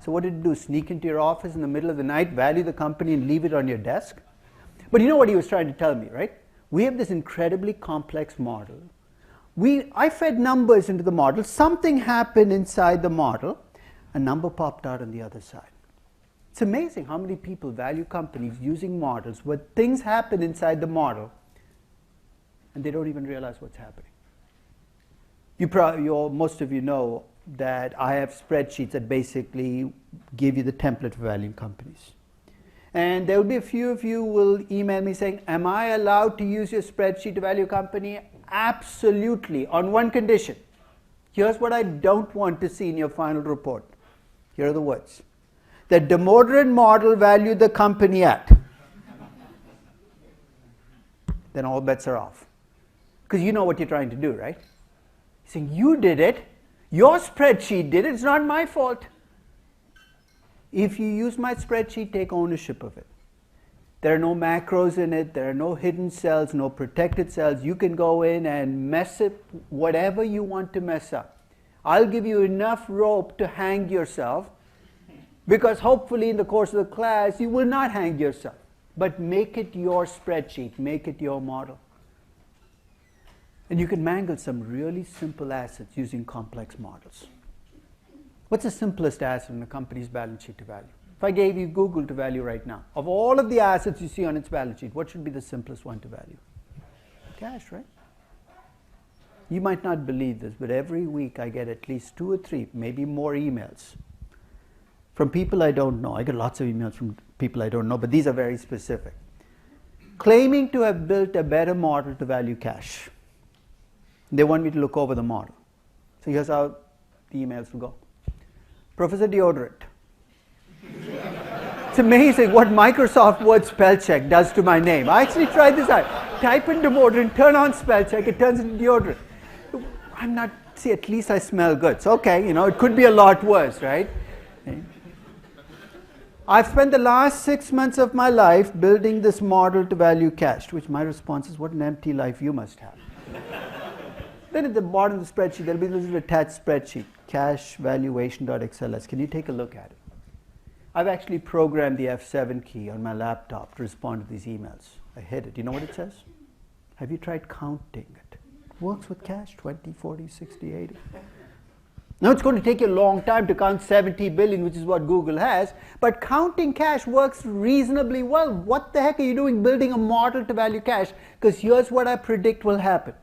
So what did it do? Sneak into your office in the middle of the night, value the company, and leave it on your desk? But you know what he was trying to tell me, right? We have this incredibly complex model. I fed numbers into the model. Something happened inside the model. A number popped out on the other side. It's amazing how many people value companies using models where things happen inside the model and they don't even realize what's happening. Most of you know that I have spreadsheets that basically give you the template for valuing companies. And there will be a few of you who will email me saying, am I allowed to use your spreadsheet to value a company? Absolutely, on one condition. Here's what I don't want to see in your final report. Here are the words. The Demodern model valued the company at. Then all bets are off. Because you know what you're trying to do, right? You're saying, you did it. Your spreadsheet did it. It's not my fault. If you use my spreadsheet, take ownership of it. There are no macros in it. There are no hidden cells, no protected cells. You can go in and mess it whatever you want to mess up. I'll give you enough rope to hang yourself, because hopefully in the course of the class you will not hang yourself. But make it your spreadsheet. Make it your model. And you can mangle some really simple assets using complex models. What's the simplest asset in a company's balance sheet to value? If I gave you Google to value right now, of all of the assets you see on its balance sheet, what should be the simplest one to value? Cash, right? You might not believe this, but every week I get at least 2 or 3, maybe more emails from people I don't know. I get lots of emails from people I don't know, but these are very specific. Claiming to have built a better model to value cash. They want me to look over the model. So here's how the emails will go. Professor Deodorant. It's amazing what Microsoft Word spell check does to my name. I actually tried this out. Type in deodorant, turn on spell check, it turns into deodorant. I'm not, see, at least I smell good. So, okay, it could be a lot worse, right? I've spent the last 6 months of my life building this model to value cash, to which my response is, what an empty life you must have. Then at the bottom of the spreadsheet, there'll be this little attached spreadsheet, cashvaluation.xls. Can you take a look at it? I've actually programmed the F7 key on my laptop to respond to these emails. I hit it. You know what it says? Have you tried counting it? It works with cash, 20, 40, 60, 80. Now it's going to take you a long time to count 70 billion, which is what Google has, but counting cash works reasonably well. What the heck are you doing building a model to value cash? Because here's what I predict will happen.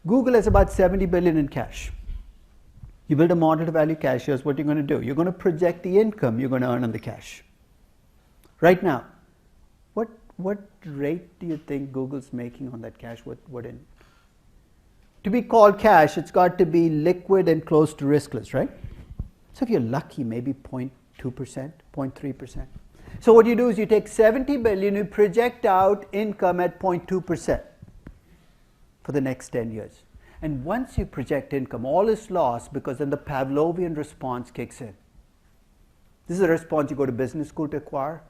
Google has about 70 billion in cash. You build a model to value cash, here's what you're going to do. You're going to project the income you're going to earn on the cash. Right now, what rate do you think Google's making on that cash? What in? To be called cash, it's got to be liquid and close to riskless, right? So if you're lucky, maybe 0.2%, 0.3%. So what you do is you take 70 billion, you project out income at 0.2% for the next 10 years. And once you project income, all is lost because then the Pavlovian response kicks in. This is a response you go to business school to acquire,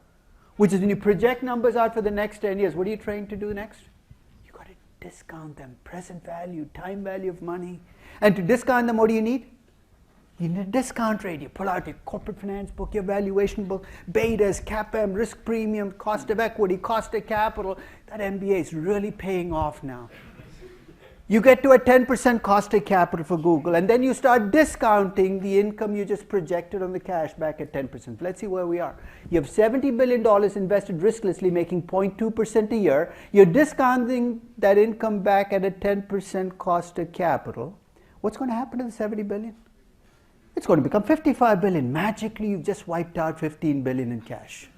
which is when you project numbers out for the next 10 years, what are you trained to do next? You got to discount them, present value, time value of money. And to discount them, what do you need? You need a discount rate. You pull out your corporate finance book, your valuation book, betas, CAPM, risk premium, cost of equity, cost of capital. That MBA is really paying off now. You get to a 10% cost of capital for Google, and then you start discounting the income you just projected on the cash back at 10%. Let's see where we are. You have $70 billion invested risklessly, making 0.2% a year. You're discounting that income back at a 10% cost of capital. What's going to happen to the $70 billion? It's going to become $55 billion. Magically, you've just wiped out $15 billion in cash.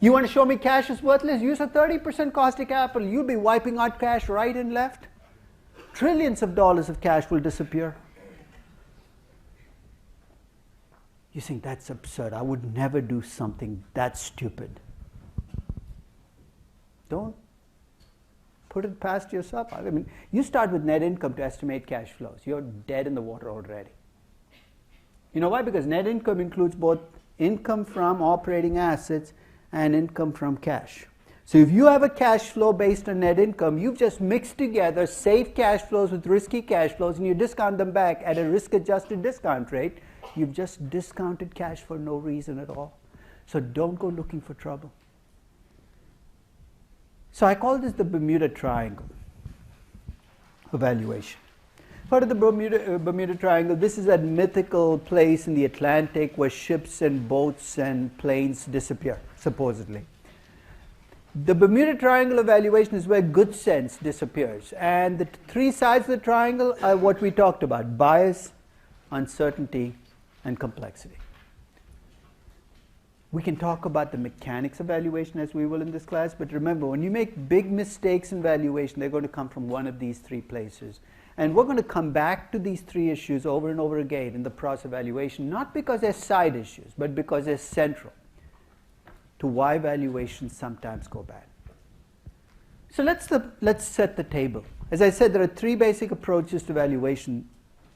You want to show me cash is worthless? Use a 30% cost of capital. You'll be wiping out cash right and left. Trillions of dollars of cash will disappear. You think that's absurd. I would never do something that stupid. Don't put it past yourself. I mean, you start with net income to estimate cash flows. You're dead in the water already. You know why? Because net income includes both income from operating assets and income from cash. So if you have a cash flow based on net income, you've just mixed together safe cash flows with risky cash flows, and you discount them back at a risk-adjusted discount rate. You've just discounted cash for no reason at all. So don't go looking for trouble. So I call this the Bermuda Triangle evaluation. Part of the Bermuda Triangle, this is that mythical place in the Atlantic where ships and boats and planes disappear, supposedly. The Bermuda Triangle evaluation is where good sense disappears. And the three sides of the triangle are what we talked about: bias, uncertainty, and complexity. We can talk about the mechanics of valuation as we will in this class, but remember, when you make big mistakes in valuation, they're going to come from one of these three places. And we're going to come back to these three issues over and over again in the process of valuation, not because they're side issues, but because they're central to why valuations sometimes go bad. So let's set the table. As I said, there are three basic approaches to valuation,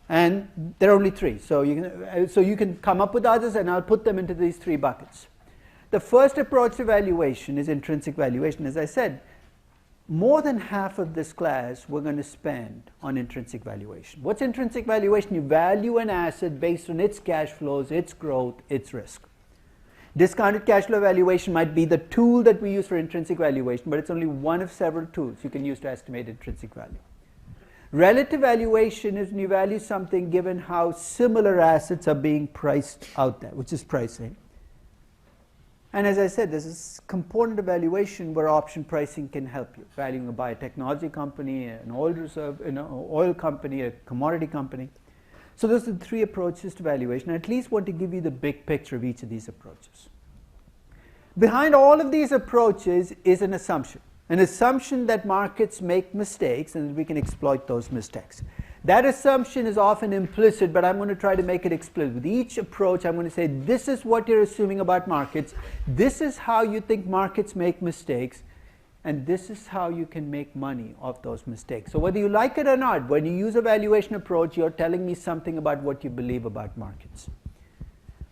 and there are only three. So you can come up with others, and I'll put them into these three buckets. The first approach to valuation is intrinsic valuation. As I said, more than half of this class we're going to spend on intrinsic valuation. What's intrinsic valuation? You value an asset based on its cash flows, its growth, its risk. Discounted cash flow valuation might be the tool that we use for intrinsic valuation, but it's only one of several tools you can use to estimate intrinsic value. Relative valuation is when you value something given how similar assets are being priced out there, which is pricing. And as I said, there's this component of valuation where option pricing can help you. Valuing a biotechnology company, an oil reserve, oil company, a commodity company. So those are the three approaches to valuation. I at least want to give you the big picture of each of these approaches. Behind all of these approaches is an assumption that markets make mistakes and that we can exploit those mistakes. That assumption is often implicit, but I'm going to try to make it explicit. With each approach, I'm going to say, this is what you're assuming about markets, this is how you think markets make mistakes, and this is how you can make money off those mistakes. So whether you like it or not, when you use a valuation approach, you're telling me something about what you believe about markets.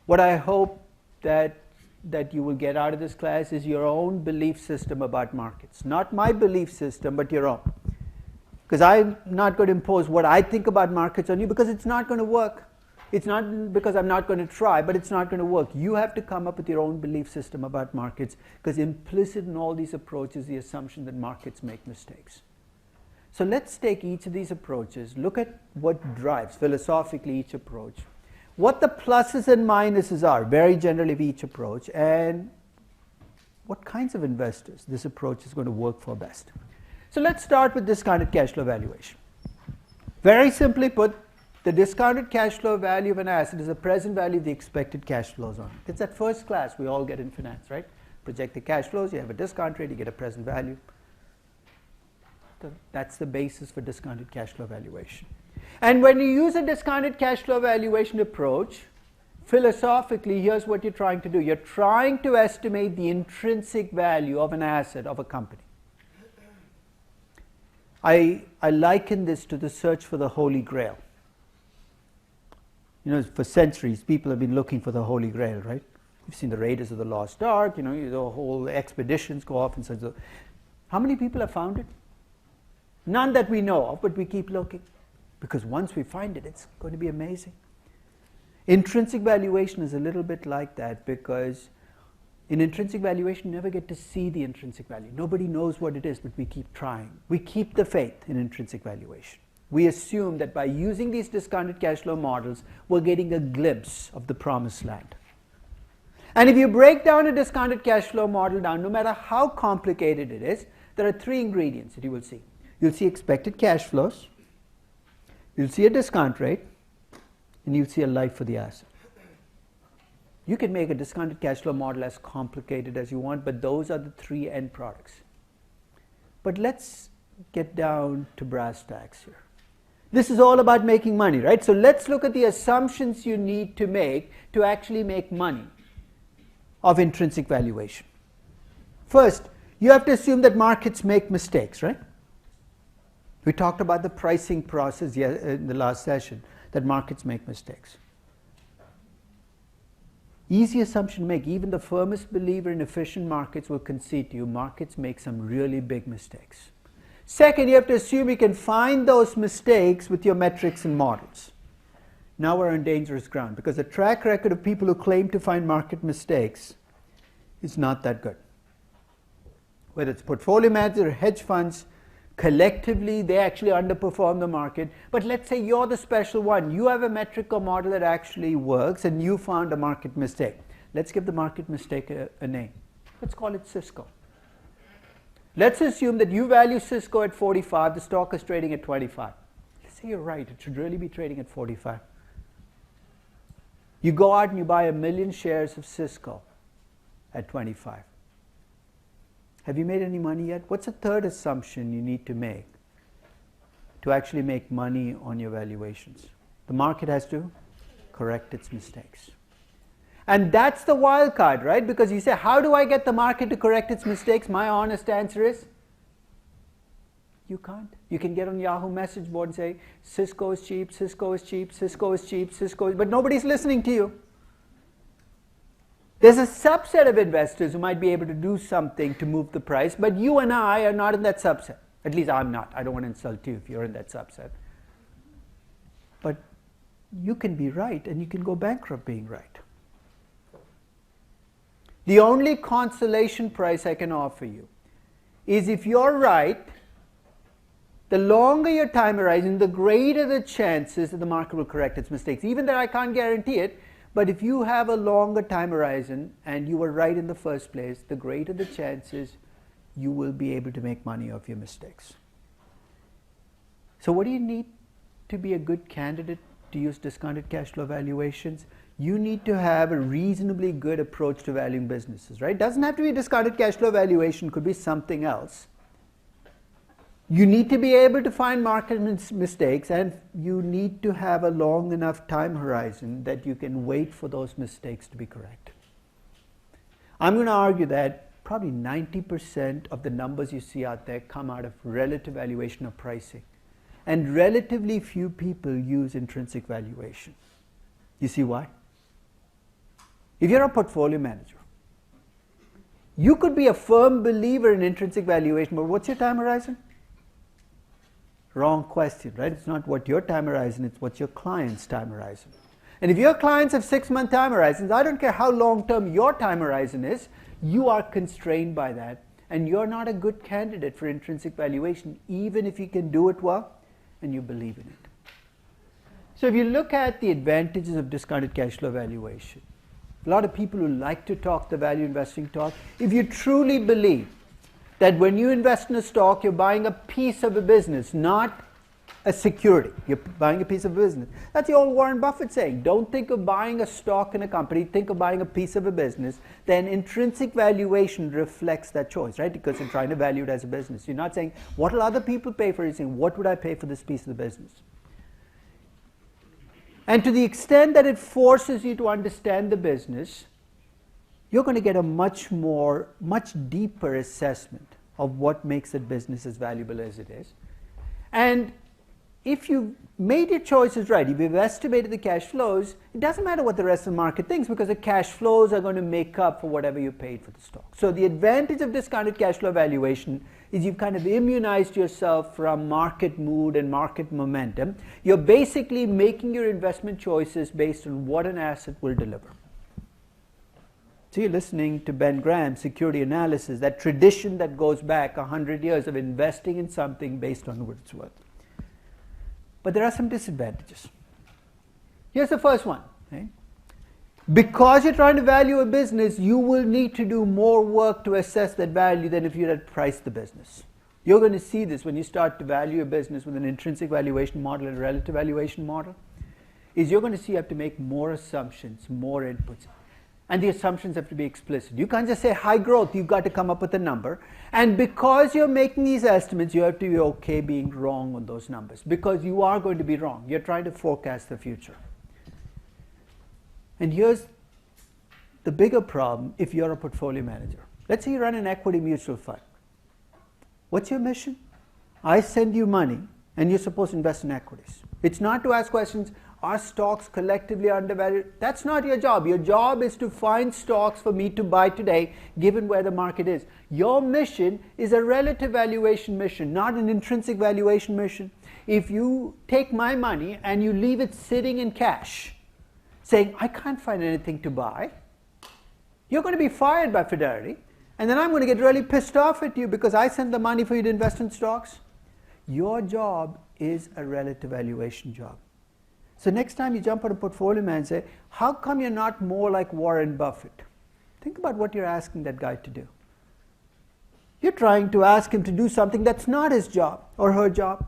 What I hope that you will get out of this class is your own belief system about markets. Not my belief system, but your own. Because I'm not going to impose what I think about markets on you, because it's not going to work. It's not because I'm not going to try, but it's not going to work. You have to come up with your own belief system about markets, because implicit in all these approaches is the assumption that markets make mistakes. So let's take each of these approaches, look at what drives philosophically each approach, what the pluses and minuses are, very generally, of each approach, and what kinds of investors this approach is going to work for best. So let's start with discounted cash flow valuation. Very simply put, the discounted cash flow value of an asset is the present value of the expected cash flows on it. It's that first class we all get in finance, right? Projected cash flows, you have a discount rate, you get a present value. So that's the basis for discounted cash flow valuation. And when you use a discounted cash flow valuation approach, philosophically, here's what you're trying to do. You're trying to estimate the intrinsic value of an asset of a company. I liken this to the search for the Holy Grail. For centuries, people have been looking for the Holy Grail, right? You've seen the Raiders of the Lost Ark, the whole expeditions go off and such. How many people have found it? None that we know of, but we keep looking. Because once we find it, it's going to be amazing. Intrinsic valuation is a little bit like that, because in intrinsic valuation, you never get to see the intrinsic value. Nobody knows what it is, but we keep trying. We keep the faith in intrinsic valuation. We assume that by using these discounted cash flow models, we're getting a glimpse of the promised land. And if you break down a discounted cash flow model down, no matter how complicated it is, there are three ingredients that you will see. You'll see expected cash flows, you'll see a discount rate, and you'll see a life for the asset. You can make a discounted cash flow model as complicated as you want, but those are the three end products. But let's get down to brass tacks here. This is all about making money, right? So let's look at the assumptions you need to make to actually make money of intrinsic valuation. First, you have to assume that markets make mistakes, right? We talked about the pricing process in the last session, that markets make mistakes. Easy assumption to make. Even the firmest believer in efficient markets will concede to you, markets make some really big mistakes. Second, you have to assume you can find those mistakes with your metrics and models. Now we're on dangerous ground, because the track record of people who claim to find market mistakes is not that good. Whether it's portfolio managers or hedge funds, collectively they actually underperform the market. But let's say you're the special one. You have a metric or model that actually works and you found a market mistake. Let's give the market mistake a name. Let's call it Cisco. Let's assume that you value Cisco at 45, the stock is trading at 25. Let's say you're right, it should really be trading at 45. You go out and you buy 1 million shares of Cisco at 25. Have you made any money yet? What's the third assumption you need to make to actually make money on your valuations? The market has to correct its mistakes. And that's the wild card, right? Because you say, how do I get the market to correct its mistakes? My honest answer is, you can't. You can get on Yahoo message board and say, Cisco is cheap, Cisco is cheap, Cisco is cheap, Cisco is... But nobody's listening to you. There's a subset of investors who might be able to do something to move the price, but you and I are not in that subset. At least I'm not. I don't want to insult you if you're in that subset. But you can be right, and you can go bankrupt being right. The only consolation price I can offer you is if you're right, The longer your time horizon, the greater the chances that the market will correct its mistakes. Even though I can't guarantee it, but if you have a longer time horizon and you were right in the first place, the greater the chances you will be able to make money off your mistakes. So what do you need to be a good candidate to use discounted cash flow valuations? You need to have a reasonably good approach to valuing businesses, right? It doesn't have to be a discounted cash flow valuation, could be something else. You need to be able to find market mistakes, and you need to have a long enough time horizon that you can wait for those mistakes to be corrected. I'm going to argue that probably 90% of the numbers you see out there come out of relative valuation or pricing. And relatively few people use intrinsic valuation. You see why? If you're a portfolio manager, you could be a firm believer in intrinsic valuation, but what's your time horizon? Wrong question, right? It's not what your time horizon, it's what's your client's time horizon. And if your clients have 6-month time horizons, I don't care how long-term your time horizon is, you are constrained by that, and you're not a good candidate for intrinsic valuation, even if you can do it well and you believe in it. So if you look at the advantages of discounted cash flow valuation, a lot of people who like to talk the value investing talk, if you truly believe that when you invest in a stock, you're buying a piece of a business, not a security. You're buying a piece of business. That's the old Warren Buffett saying. Don't think of buying a stock in a company, think of buying a piece of a business. Then intrinsic valuation reflects that choice, right? Because you're trying to value it as a business. You're not saying, what will other people pay for it? You're saying, what would I pay for this piece of the business? And to the extent that it forces you to understand the business, you're going to get a much deeper assessment of what makes that business as valuable as it is. And if you've made your choices right, if you've estimated the cash flows, it doesn't matter what the rest of the market thinks, because the cash flows are going to make up for whatever you paid for the stock. So the advantage of discounted cash flow valuation is you've kind of immunized yourself from market mood and market momentum. You're basically making your investment choices based on what an asset will deliver. So you're listening to Ben Graham's security analysis, that tradition that goes back 100 years of investing in something based on what it's worth. But there are some disadvantages. Here's the first one. Right? Because you're trying to value a business, you will need to do more work to assess that value than if you had priced the business. You're going to see this when you start to value a business with an intrinsic valuation model and a relative valuation model, is you're going to see you have to make more assumptions, more inputs. And the assumptions have to be explicit. You can't just say high growth, you've got to come up with a number. And because you're making these estimates, you have to be okay being wrong on those numbers, because you are going to be wrong. You're trying to forecast the future. And here's the bigger problem if you're a portfolio manager. Let's say you run an equity mutual fund. What's your mission? I send you money and you're supposed to invest in equities. It's not to ask questions, are stocks collectively undervalued? That's not your job. Your job is to find stocks for me to buy today, given where the market is. Your mission is a relative valuation mission, not an intrinsic valuation mission. If you take my money and you leave it sitting in cash, saying, I can't find anything to buy, you're going to be fired by Fidelity, and then I'm going to get really pissed off at you because I sent the money for you to invest in stocks. Your job is a relative valuation job. So next time you jump on a portfolio man and say, how come you're not more like Warren Buffett? Think about what you're asking that guy to do. You're trying to ask him to do something that's not his job or her job.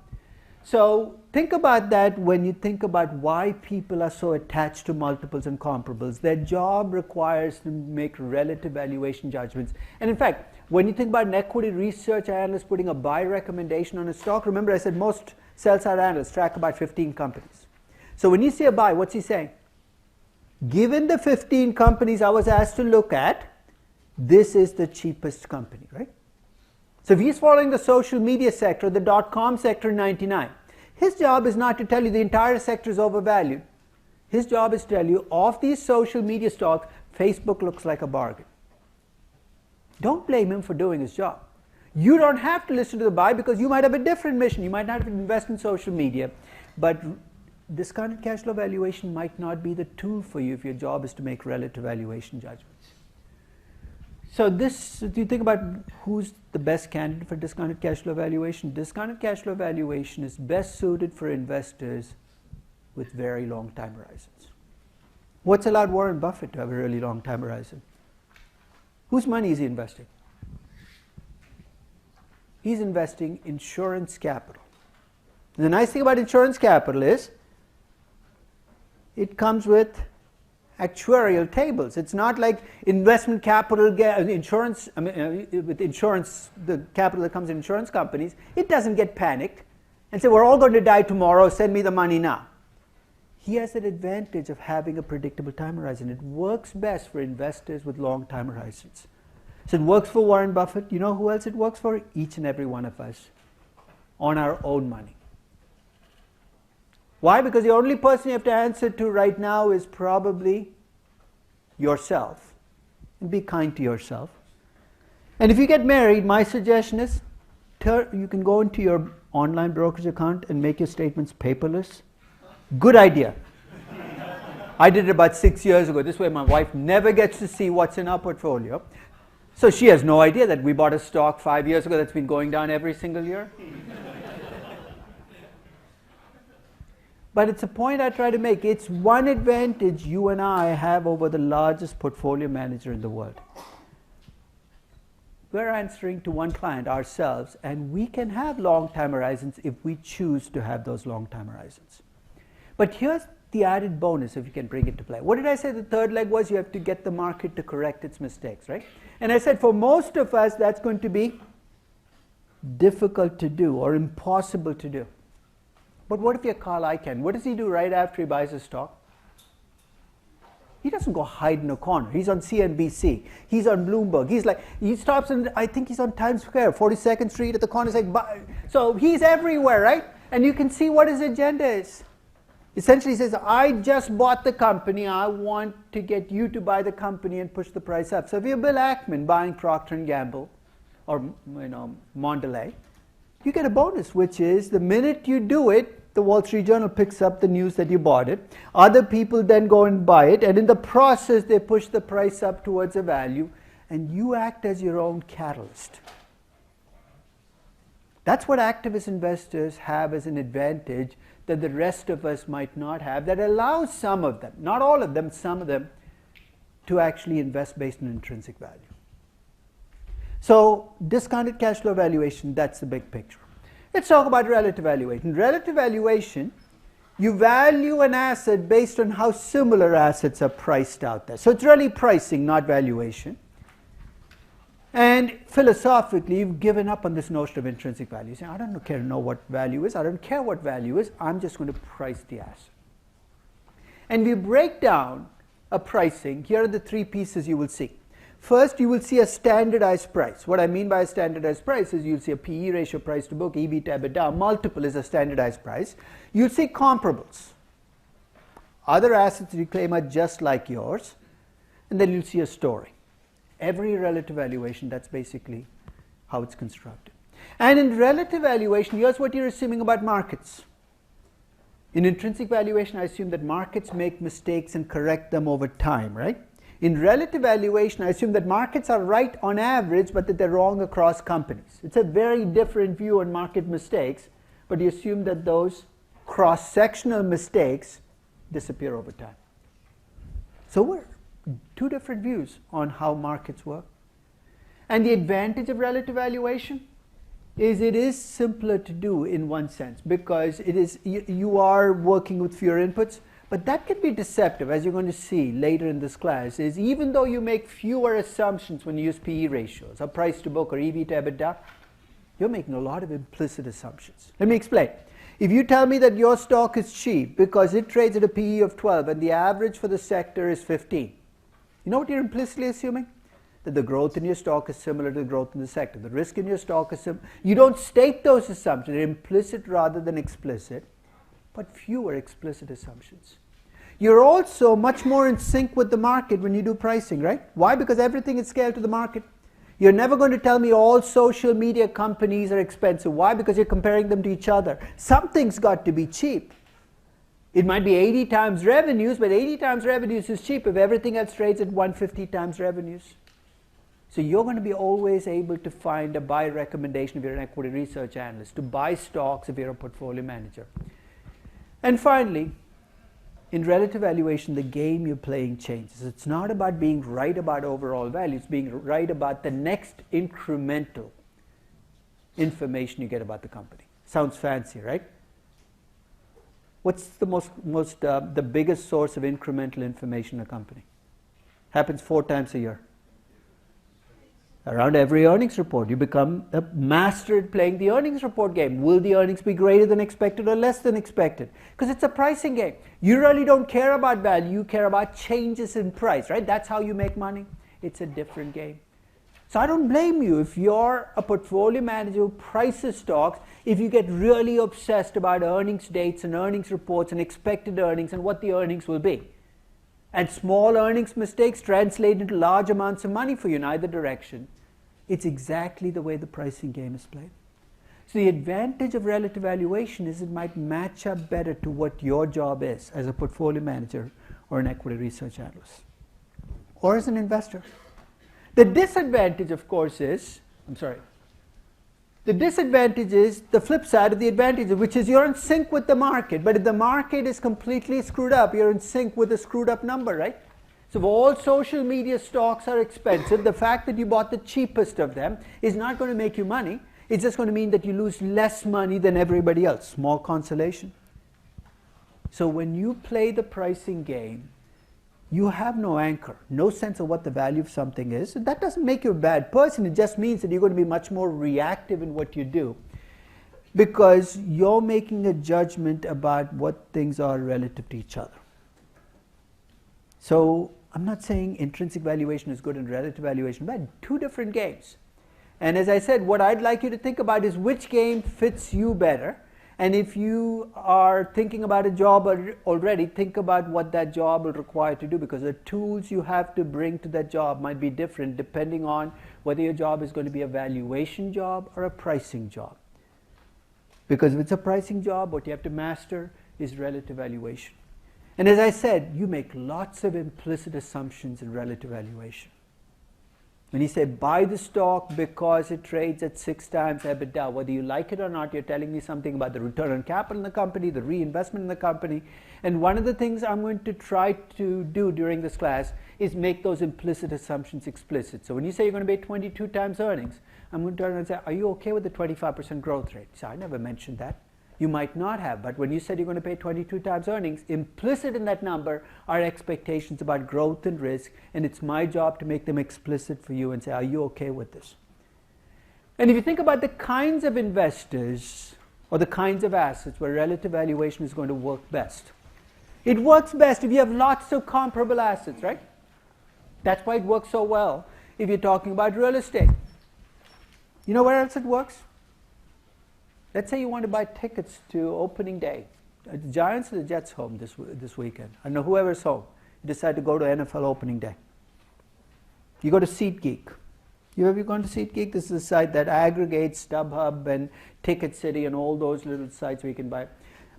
So think about that when you think about why people are so attached to multiples and comparables. Their job requires them to make relative valuation judgments. And in fact, when you think about an equity research analyst putting a buy recommendation on a stock, remember I said most sell-side analysts track about 15 companies. So when you say a buy, what's he saying? Given the 15 companies I was asked to look at, this is the cheapest company, right? So if he's following the social media sector, the .com sector in 99, his job is not to tell you the entire sector is overvalued. His job is to tell you, of these social media stocks, Facebook looks like a bargain. Don't blame him for doing his job. You don't have to listen to the buy because you might have a different mission. You might not have to invest in social media, but discounted cash flow valuation might not be the tool for you if your job is to make relative valuation judgments. So this, do you think about who's the best candidate for discounted cash flow valuation? Discounted cash flow valuation is best suited for investors with very long time horizons. What's allowed Warren Buffett to have a really long time horizon? Whose money is he investing? He's investing insurance capital. The nice thing about insurance capital is it comes with actuarial tables. It's not like investment capital, insurance, with insurance, the capital that comes in insurance companies, it doesn't get panicked and say, we're all going to die tomorrow, send me the money now. He has that advantage of having a predictable time horizon. It works best for investors with long time horizons. So it works for Warren Buffett. You know who else it works for? Each and every one of us on our own money. Why? Because the only person you have to answer to right now is probably yourself. And be kind to yourself. And if you get married, my suggestion is you can go into your online brokerage account and make your statements paperless. Good idea. I did it about 6 years ago. This way my wife never gets to see what's in our portfolio. So she has no idea that we bought a stock 5 years ago that's been going down every single year. But it's a point I try to make. It's one advantage you and I have over the largest portfolio manager in the world. We're answering to one client ourselves, and we can have long time horizons if we choose to have those long time horizons. But here's the added bonus if you can bring it to play. What did I say the third leg was? You have to get the market to correct its mistakes, right? And I said for most of us that's going to be difficult to do or impossible to do. But what if you're Carl Icahn? What does he do right after he buys a stock? He doesn't go hide in a corner. He's on CNBC. He's on Bloomberg. He stops and I think he's on Times Square, 42nd Street at the corner saying, buy. So he's everywhere, right? And you can see what his agenda is. Essentially he says, I just bought the company. I want to get you to buy the company and push the price up. So if you're Bill Ackman buying Procter & Gamble or Mondelez, you get a bonus, which is the minute you do it, the Wall Street Journal picks up the news that you bought it. Other people then go and buy it, and in the process they push the price up towards a value, and you act as your own catalyst. That's what activist investors have as an advantage that the rest of us might not have, that allows some of them, not all of them, some of them, to actually invest based on intrinsic value. So discounted cash flow valuation, that's the big picture. Let's talk about relative valuation. Relative valuation, you value an asset based on how similar assets are priced out there. So it's really pricing, not valuation. And philosophically, you've given up on this notion of intrinsic value. You say, I don't care to know what value is. I don't care what value is. I'm just going to price the asset. And we break down a pricing. Here are the three pieces you will see. First, you will see a standardized price. What I mean by a standardized price is you'll see a PE ratio, price to book, EV to EBITDA. Multiple is a standardized price. You'll see comparables. Other assets you claim are just like yours. And then you'll see a story. Every relative valuation, that's basically how it's constructed. And in relative valuation, here's what you're assuming about markets. In intrinsic valuation, I assume that markets make mistakes and correct them over time, right? In relative valuation, I assume that markets are right on average, but that they're wrong across companies. It's a very different view on market mistakes, but you assume that those cross-sectional mistakes disappear over time. So we're two different views on how markets work. And the advantage of relative valuation is it is simpler to do in one sense, because it is you are working with fewer inputs, but that can be deceptive, as you're going to see later in this class, is even though you make fewer assumptions when you use PE ratios, or price to book, or EV to EBITDA, you're making a lot of implicit assumptions. Let me explain. If you tell me that your stock is cheap because it trades at a PE of 12 and the average for the sector is 15, you know what you're implicitly assuming? That the growth in your stock is similar to the growth in the sector. The risk in your stock is similar. You don't state those assumptions. They're implicit rather than explicit, but fewer explicit assumptions. You're also much more in sync with the market when you do pricing, right? Why? Because everything is scaled to the market. You're never going to tell me all social media companies are expensive. Why? Because you're comparing them to each other. Something's got to be cheap. It might be 80 times revenues, but 80 times revenues is cheap if everything else trades at 150 times revenues. So you're going to be always able to find a buy recommendation if you're an equity research analyst, to buy stocks if you're a portfolio manager. And finally, in relative valuation, the game you're playing changes. It's not about being right about overall value, it's being right about the next incremental information you get about the company. Sounds fancy, right? What's the the biggest source of incremental information in a company? Happens 4 times a year. Around every earnings report, you become a master at playing the earnings report game. Will the earnings be greater than expected or less than expected? Because it's a pricing game. You really don't care about value, you care about changes in price, right? That's how you make money. It's a different game. So I don't blame you if you're a portfolio manager who prices stocks, if you get really obsessed about earnings dates and earnings reports and expected earnings and what the earnings will be. And small earnings mistakes translate into large amounts of money for you in either direction. It's exactly the way the pricing game is played. So the advantage of relative valuation is it might match up better to what your job is as a portfolio manager or an equity research analyst or as an investor. The disadvantage, of course, is, the disadvantage is the flip side of the advantage, which is you're in sync with the market. But if the market is completely screwed up, you're in sync with a screwed up number, right? So if all social media stocks are expensive, the fact that you bought the cheapest of them is not going to make you money. It's just going to mean that you lose less money than everybody else. Small consolation. So when you play the pricing game, you have no anchor, no sense of what the value of something is. That doesn't make you a bad person. It just means that you're going to be much more reactive in what you do because you're making a judgment about what things are relative to each other. So I'm not saying intrinsic valuation is good and relative valuation bad. 2 different games. And as I said, what I'd like you to think about is which game fits you better. And if you are thinking about a job already, think about what that job will require to do, because the tools you have to bring to that job might be different depending on whether your job is going to be a valuation job or a pricing job. Because if it's a pricing job, what you have to master is relative valuation. And as I said, you make lots of implicit assumptions in relative valuation. When you say buy the stock because it trades at 6 times EBITDA, whether you like it or not, you're telling me something about the return on capital in the company, the reinvestment in the company. And one of the things I'm going to try to do during this class is make those implicit assumptions explicit. So when you say you're going to pay 22 times earnings, I'm going to turn and say, are you okay with the 25% growth rate? So I never mentioned that. You might not have, but when you said you're going to pay 22 times earnings, implicit in that number are expectations about growth and risk, and it's my job to make them explicit for you and say, are you okay with this? And if you think about the kinds of investors or the kinds of assets where relative valuation is going to work best, it works best if you have lots of comparable assets, right? That's why it works so well if you're talking about real estate. You know where else it works? Let's say you want to buy tickets to opening day. The Giants or the Jets home this weekend. I don't know, whoever's home. You decide to go to NFL opening day. You go to SeatGeek. Have you gone to SeatGeek? This is a site that aggregates StubHub and Ticket City and all those little sites where you can buy.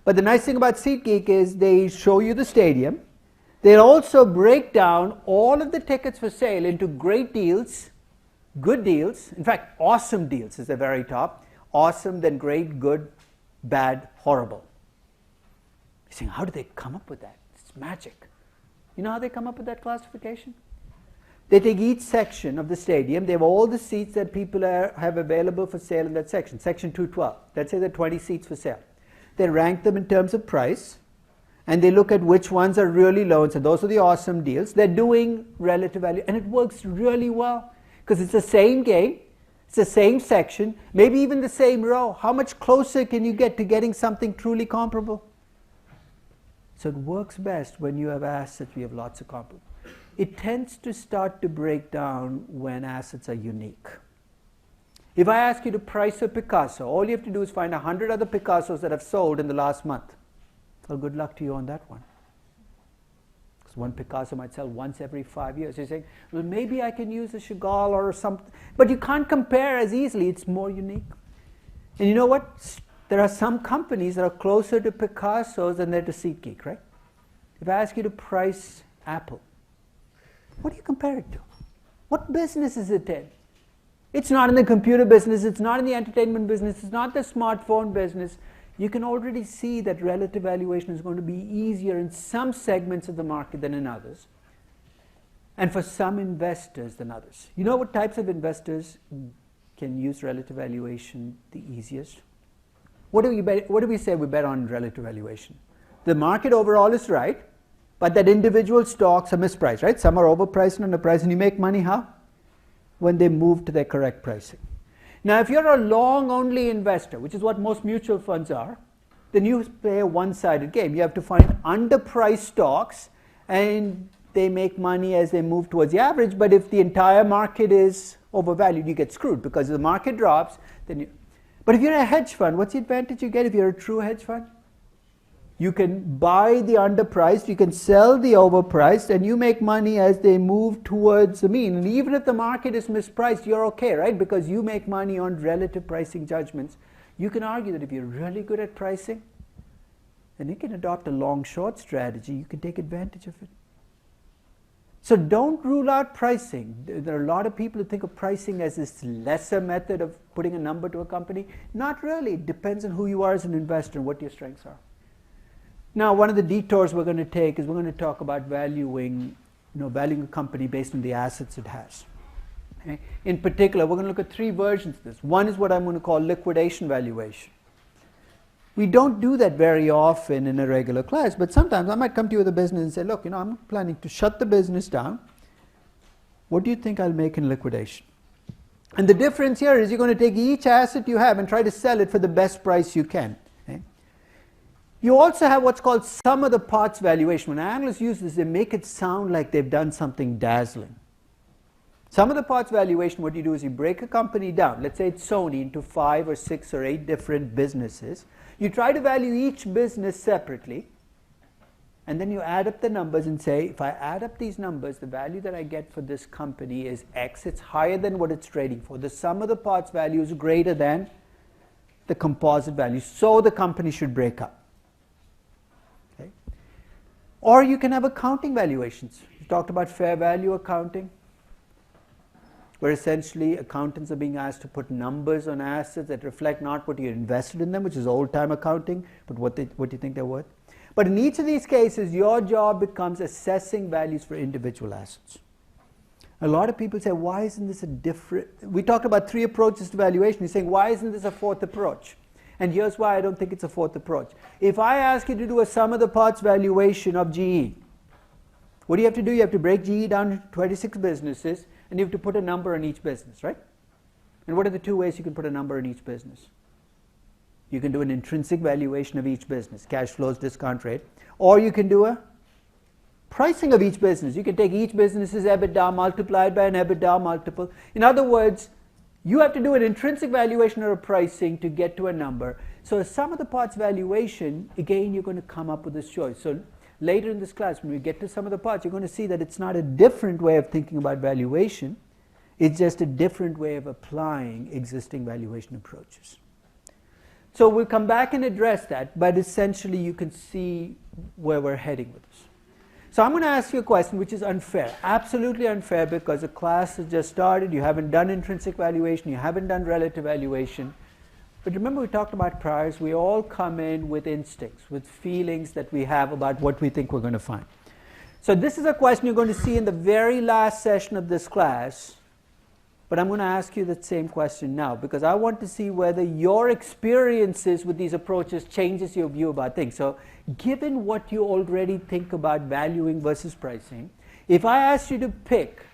But the nice thing about SeatGeek is they show you the stadium. They'll also break down all of the tickets for sale into great deals, good deals, in fact, awesome deals is the very top. Awesome, then great, good, bad, horrible. You're saying, how do they come up with that? It's magic. You know how they come up with that classification? They take each section of the stadium. They have all the seats that people have available for sale in that section. Section 212. Let's say there are 20 seats for sale. They rank them in terms of price, and they look at which ones are really low and say, those are the awesome deals. They're doing relative value, and it works really well because it's the same game. It's the same section, maybe even the same row. How much closer can you get to getting something truly comparable? So it works best when you have assets, you have lots of comparable. It tends to start to break down when assets are unique. If I ask you to price a Picasso, all you have to do is find 100 other Picassos that have sold in the last month. Well, good luck to you on that one. Because one Picasso might sell once every 5 years. You're saying, well, maybe I can use a Chagall or something. But you can't compare as easily. It's more unique. And you know what? There are some companies that are closer to Picassos than they're to SeatGeek, right? If I ask you to price Apple, what do you compare it to? What business is it in? It's not in the computer business, it's not in the entertainment business, it's not the smartphone business. You can already see that relative valuation is going to be easier in some segments of the market than in others, and for some investors than others. You know what types of investors can use relative valuation the easiest? What do we say we bet on relative valuation? The market overall is right, but that individual stocks are mispriced, right? Some are overpriced and underpriced, and you make money how? When they move to their correct pricing. Now, if you're a long-only investor, which is what most mutual funds are, then you play a one-sided game. You have to find underpriced stocks, and they make money as they move towards the average, but if the entire market is overvalued, you get screwed, because if the market drops, then you... But if you're a hedge fund, what's the advantage you get if you're a true hedge fund? You can buy the underpriced, you can sell the overpriced, and you make money as they move towards the mean. And even if the market is mispriced, you're okay, right? Because you make money on relative pricing judgments. You can argue that if you're really good at pricing, then you can adopt a long-short strategy. You can take advantage of it. So don't rule out pricing. There are a lot of people who think of pricing as this lesser method of putting a number to a company. Not really. It depends on who you are as an investor and what your strengths are. Now, one of the detours we're going to take is we're going to talk about valuing a company based on the assets it has. Okay? In particular, we're going to look at three versions of this. One is what I'm going to call liquidation valuation. We don't do that very often in a regular class, but sometimes I might come to you with a business and say, look, I'm planning to shut the business down. What do you think I'll make in liquidation? And the difference here is you're going to take each asset you have and try to sell it for the best price you can. Okay? You also have what's called sum of the parts valuation. When analysts use this, they make it sound like they've done something dazzling. Sum of the parts valuation, what you do is you break a company down. Let's say it's Sony, into 5 or 6 or 8 different businesses. You try to value each business separately, and then you add up the numbers and say, if I add up these numbers, the value that I get for this company is X. It's higher than what it's trading for. The sum of the parts value is greater than the composite value, so the company should break up. Okay? Or you can have accounting valuations. We talked about fair value accounting, where essentially accountants are being asked to put numbers on assets that reflect not what you invested in them, which is old-time accounting, but what you think they're worth. But in each of these cases, your job becomes assessing values for individual assets. A lot of people say, why isn't this a different... We talked about 3 approaches to valuation. You're saying, why isn't this a 4th approach? And here's why I don't think it's a 4th approach. If I ask you to do a sum of the parts valuation of GE, what do you have to do? You have to break GE down into 26 businesses, and you have to put a number on each business, right? And what are the 2 ways you can put a number on each business? You can do an intrinsic valuation of each business, cash flows, discount rate, or you can do a pricing of each business. You can take each business's EBITDA multiplied by an EBITDA multiple. In other words, you have to do an intrinsic valuation or a pricing to get to a number. So a sum of the parts valuation, again, you're going to come up with this choice. So later in this class, when we get to sum of the parts, you're going to see that it's not a different way of thinking about valuation. It's just a different way of applying existing valuation approaches. So we'll come back and address that, but essentially you can see where we're heading with this. So I'm going to ask you a question which is unfair, absolutely unfair, because the class has just started, you haven't done intrinsic valuation, you haven't done relative valuation. But remember, we talked about priors. We all come in with instincts, with feelings that we have about what we think we're going to find. So this is a question you're going to see in the very last session of this class, but I'm going to ask you the same question now, because I want to see whether your experiences with these approaches changes your view about things. So given what you already think about valuing versus pricing, if I asked you to pick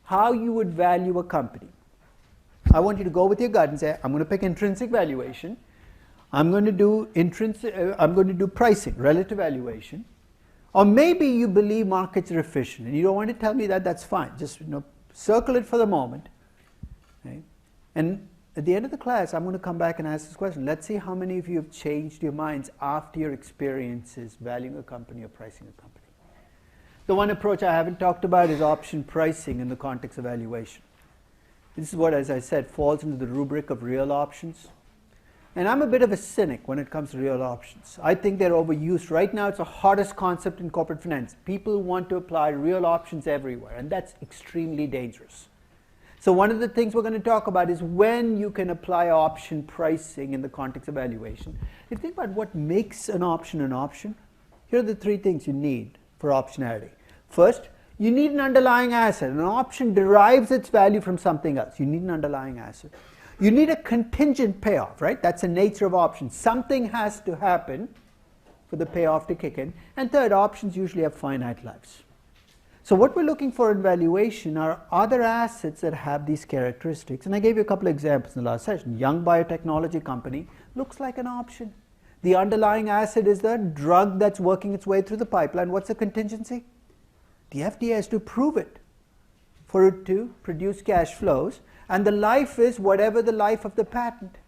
how you would value a company, I want you to go with your gut and say, I'm going to pick intrinsic valuation. I'm going to do pricing, relative valuation. Or maybe you believe markets are efficient and you don't want to tell me that, that's fine. Just circle it for the moment. Okay? And at the end of the class, I'm going to come back and ask this question. Let's see how many of you have changed your minds after your experiences valuing a company or pricing a company. The one approach I haven't talked about is option pricing in the context of valuation. This is what, as I said, falls into the rubric of real options. And I'm a bit of a cynic when it comes to real options. I think they're overused. Right now, it's the hardest concept in corporate finance. People want to apply real options everywhere, and that's extremely dangerous. So one of the things we're going to talk about is when you can apply option pricing in the context of valuation. If you think about what makes an option, here are the three things you need for optionality. First, you need an underlying asset. An option derives its value from something else. You need an underlying asset. You need a contingent payoff, right? That's the nature of options. Something has to happen for the payoff to kick in. And third, options usually have finite lives. So what we're looking for in valuation are other assets that have these characteristics. And I gave you a couple of examples in the last session. Young biotechnology company looks like an option. The underlying asset is the drug that's working its way through the pipeline. What's the contingency? The FDA has to prove it for it to produce cash flows. And the life is whatever the life of the patent.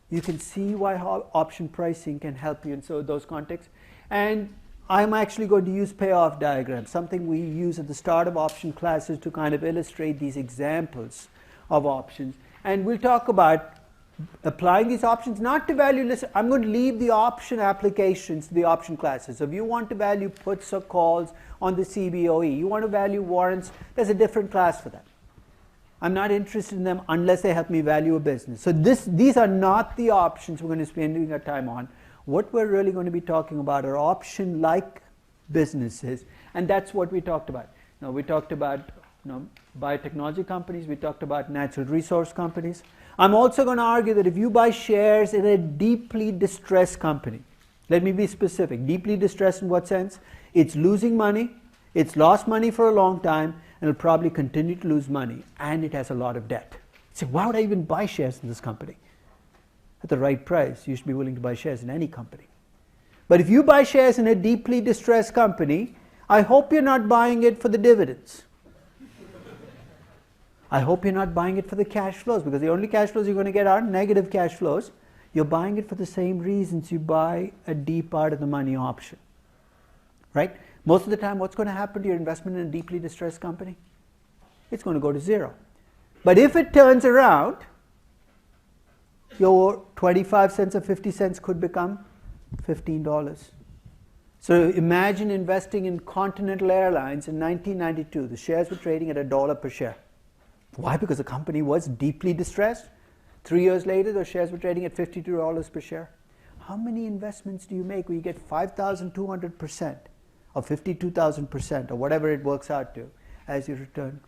You can see why option pricing can help you in those contexts. And I'm actually going to use payoff diagrams, something we use at the start of option classes to kind of illustrate these examples of options. And we'll talk about applying these options, not to value list. I'm going to leave the option applications to the option classes. So if you want to value puts or calls on the CBOE, you want to value warrants, there's a different class for that. I'm not interested in them unless they help me value a business. So these are not the options we're going to be spending our time on. What we're really going to be talking about are option-like businesses, and that's what we talked about. Now, we talked about biotechnology companies, we talked about natural resource companies. I'm also going to argue that if you buy shares in a deeply distressed company, let me be specific, deeply distressed in what sense? It's losing money, it's lost money for a long time, and it'll probably continue to lose money, and it has a lot of debt. So why would I even buy shares in this company? At the right price, you should be willing to buy shares in any company. But if you buy shares in a deeply distressed company, I hope you're not buying it for the dividends. I hope you're not buying it for the cash flows, because the only cash flows you're going to get are negative cash flows. You're buying it for the same reasons you buy a deep out of the money option. Right? Most of the time, what's going to happen to your investment in a deeply distressed company? It's going to go to zero. But if it turns around, your 25 cents or 50 cents could become $15. So imagine investing in Continental Airlines in 1992. The shares were trading at $1 per share. Why? Because the company was deeply distressed. 3 years later, those shares were trading at $52 per share. How many investments do you make where you get 5,200%? Or 52,000% or whatever it works out to as your return.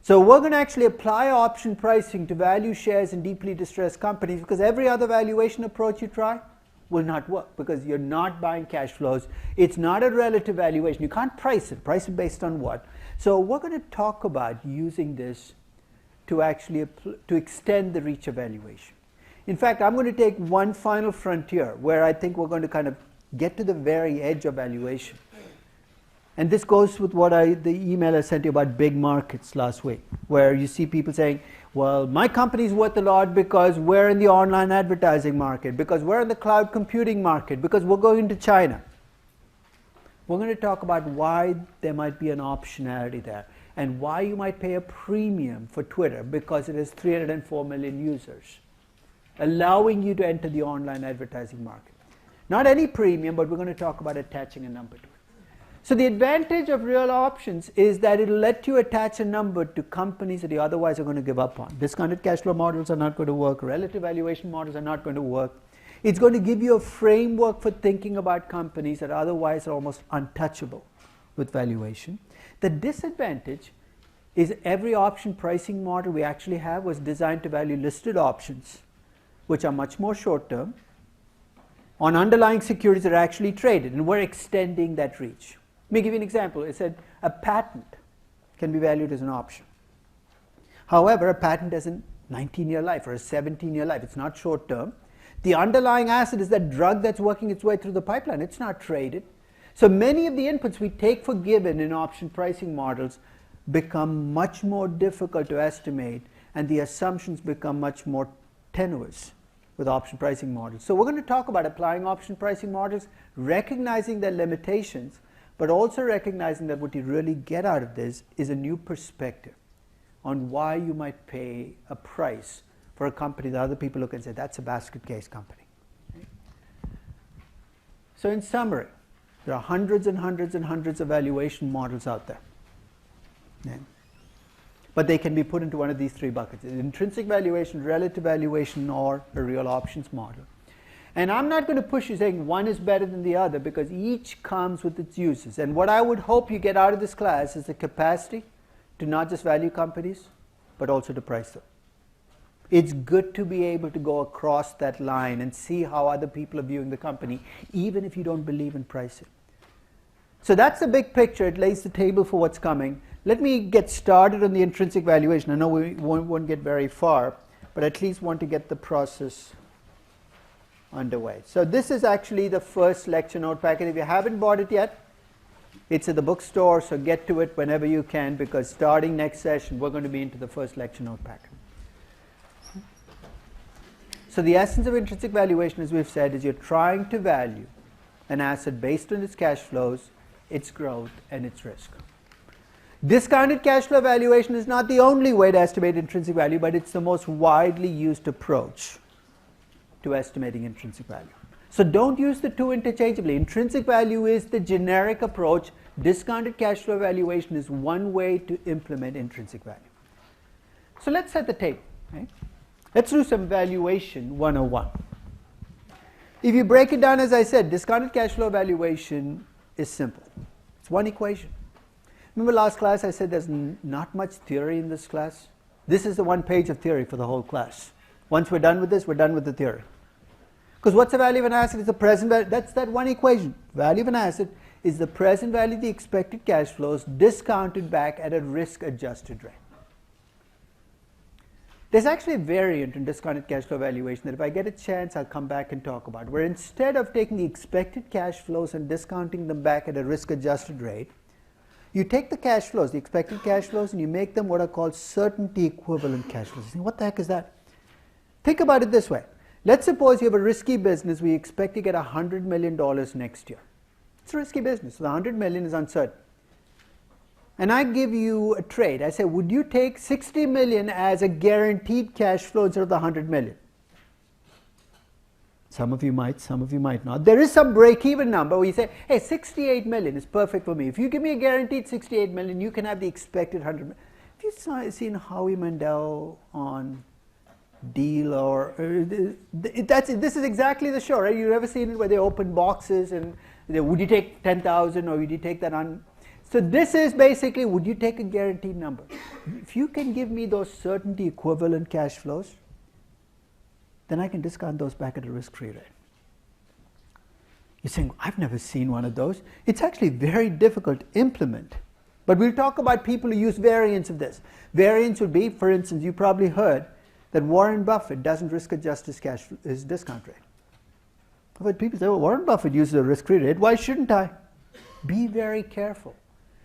So we're going to actually apply option pricing to value shares in deeply distressed companies, because every other valuation approach you try will not work, because you're not buying cash flows. It's not a relative valuation. You can't price it. Price it based on what? So we're going to talk about using this to actually to extend the reach of valuation. In fact, I'm going to take one final frontier where I think we're going to kind of get to the very edge of valuation. And this goes with what the email I sent you about big markets last week, where you see people saying, well, my company's worth a lot because we're in the online advertising market, because we're in the cloud computing market, because we're going to China. We're going to talk about why there might be an optionality there, and why you might pay a premium for Twitter because it has 304 million users, allowing you to enter the online advertising market. Not any premium, but we're going to talk about attaching a number to it. So the advantage of real options is that it'll let you attach a number to companies that you otherwise are going to give up on. Discounted cash flow models are not going to work. Relative valuation models are not going to work. It's going to give you a framework for thinking about companies that otherwise are almost untouchable with valuation. The disadvantage is every option pricing model we actually have was designed to value listed options, which are much more short-term, on underlying securities that are actually traded, and we're extending that reach. Let me give you an example. It said a patent can be valued as an option. However, a patent has a 19-year life or a 17-year life. It's not short-term. The underlying asset is that drug that's working its way through the pipeline. It's not traded. So many of the inputs we take for given in option pricing models become much more difficult to estimate, and the assumptions become much more tenuous with option pricing models. So we're going to talk about applying option pricing models, recognizing their limitations, but also recognizing that what you really get out of this is a new perspective on why you might pay a price for a company that other people look and say, that's a basket case company. So in summary, there are hundreds and hundreds and hundreds of valuation models out there. Yeah. But they can be put into one of these three buckets: intrinsic valuation, relative valuation, or a real options model. And I'm not going to push you saying one is better than the other, because each comes with its uses. And what I would hope you get out of this class is the capacity to not just value companies, but also to price them. It's good to be able to go across that line and see how other people are viewing the company, even if you don't believe in pricing. So that's the big picture. It lays the table for what's coming. Let me get started on the intrinsic valuation. I know we won't get very far, but at least want to get the process underway. So this is actually the first lecture note packet. If you haven't bought it yet, it's at the bookstore, so get to it whenever you can, because starting next session, we're going to be into the first lecture note packet. So the essence of intrinsic valuation, as we've said, is you're trying to value an asset based on its cash flows, its growth, and its risk. Discounted cash flow valuation is not the only way to estimate intrinsic value, but it's the most widely used approach to estimating intrinsic value. So don't use the two interchangeably. Intrinsic value is the generic approach. Discounted cash flow valuation is one way to implement intrinsic value. So let's set the table. Right? Let's do some valuation 101. If you break it down, as I said, discounted cash flow valuation is simple. It's one equation. Remember last class I said there's not much theory in this class? This is the one page of theory for the whole class. Once we're done with this, we're done with the theory. Because what's the value of an asset? It's the present value. That's that one equation. Value of an asset is the present value of the expected cash flows discounted back at a risk-adjusted rate. There's actually a variant in discounted cash flow valuation that if I get a chance, I'll come back and talk about, where instead of taking the expected cash flows and discounting them back at a risk-adjusted rate, you take the cash flows, the expected cash flows, and you make them what are called certainty equivalent cash flows. You think, what the heck is that? Think about it this way. Let's suppose you have a risky business where you expect to get $100 million next year. It's a risky business, so the $100 million is uncertain. And I give you a trade. I say, would you take $60 million as a guaranteed cash flow instead of the $100 million? Some of you might, some of you might not. There is some break-even number where you say, hey, $68 million is perfect for me. If you give me a guaranteed $68 million, you can have the expected $100 million. Have you seen Howie Mandel on Deal or this is exactly the show, right? You've ever seen it where they open boxes and they, would you take 10,000 or would you take that on? So this is basically, would you take a guaranteed number? If you can give me those certainty equivalent cash flows, then I can discount those back at a risk-free rate. You're saying, I've never seen one of those. It's actually very difficult to implement. But we'll talk about people who use variants of this. Variants would be, for instance, you probably heard that Warren Buffett doesn't risk adjust his discount rate. I've heard people say, well, Warren Buffett uses a risk-free rate. Why shouldn't I? Be very careful.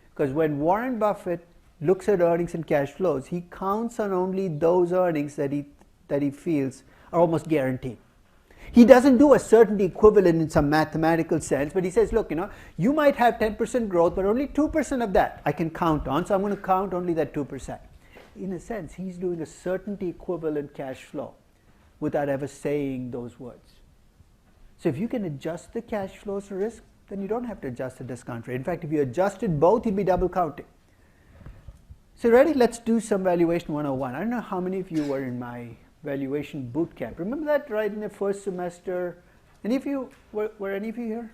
Because when Warren Buffett looks at earnings and cash flows, he counts on only those earnings that he feels are almost guaranteed. He doesn't do a certainty equivalent in some mathematical sense, but he says, look, you might have 10% growth, but only 2% of that I can count on, so I'm going to count only that 2%. In a sense, he's doing a certainty equivalent cash flow without ever saying those words. So if you can adjust the cash flows for risk, then you don't have to adjust the discount rate. In fact, if you adjusted both, you'd be double counting. So ready? Let's do some valuation 101. I don't know how many of you were in my valuation boot camp. Remember that right in the first semester? Any of you, were any of you here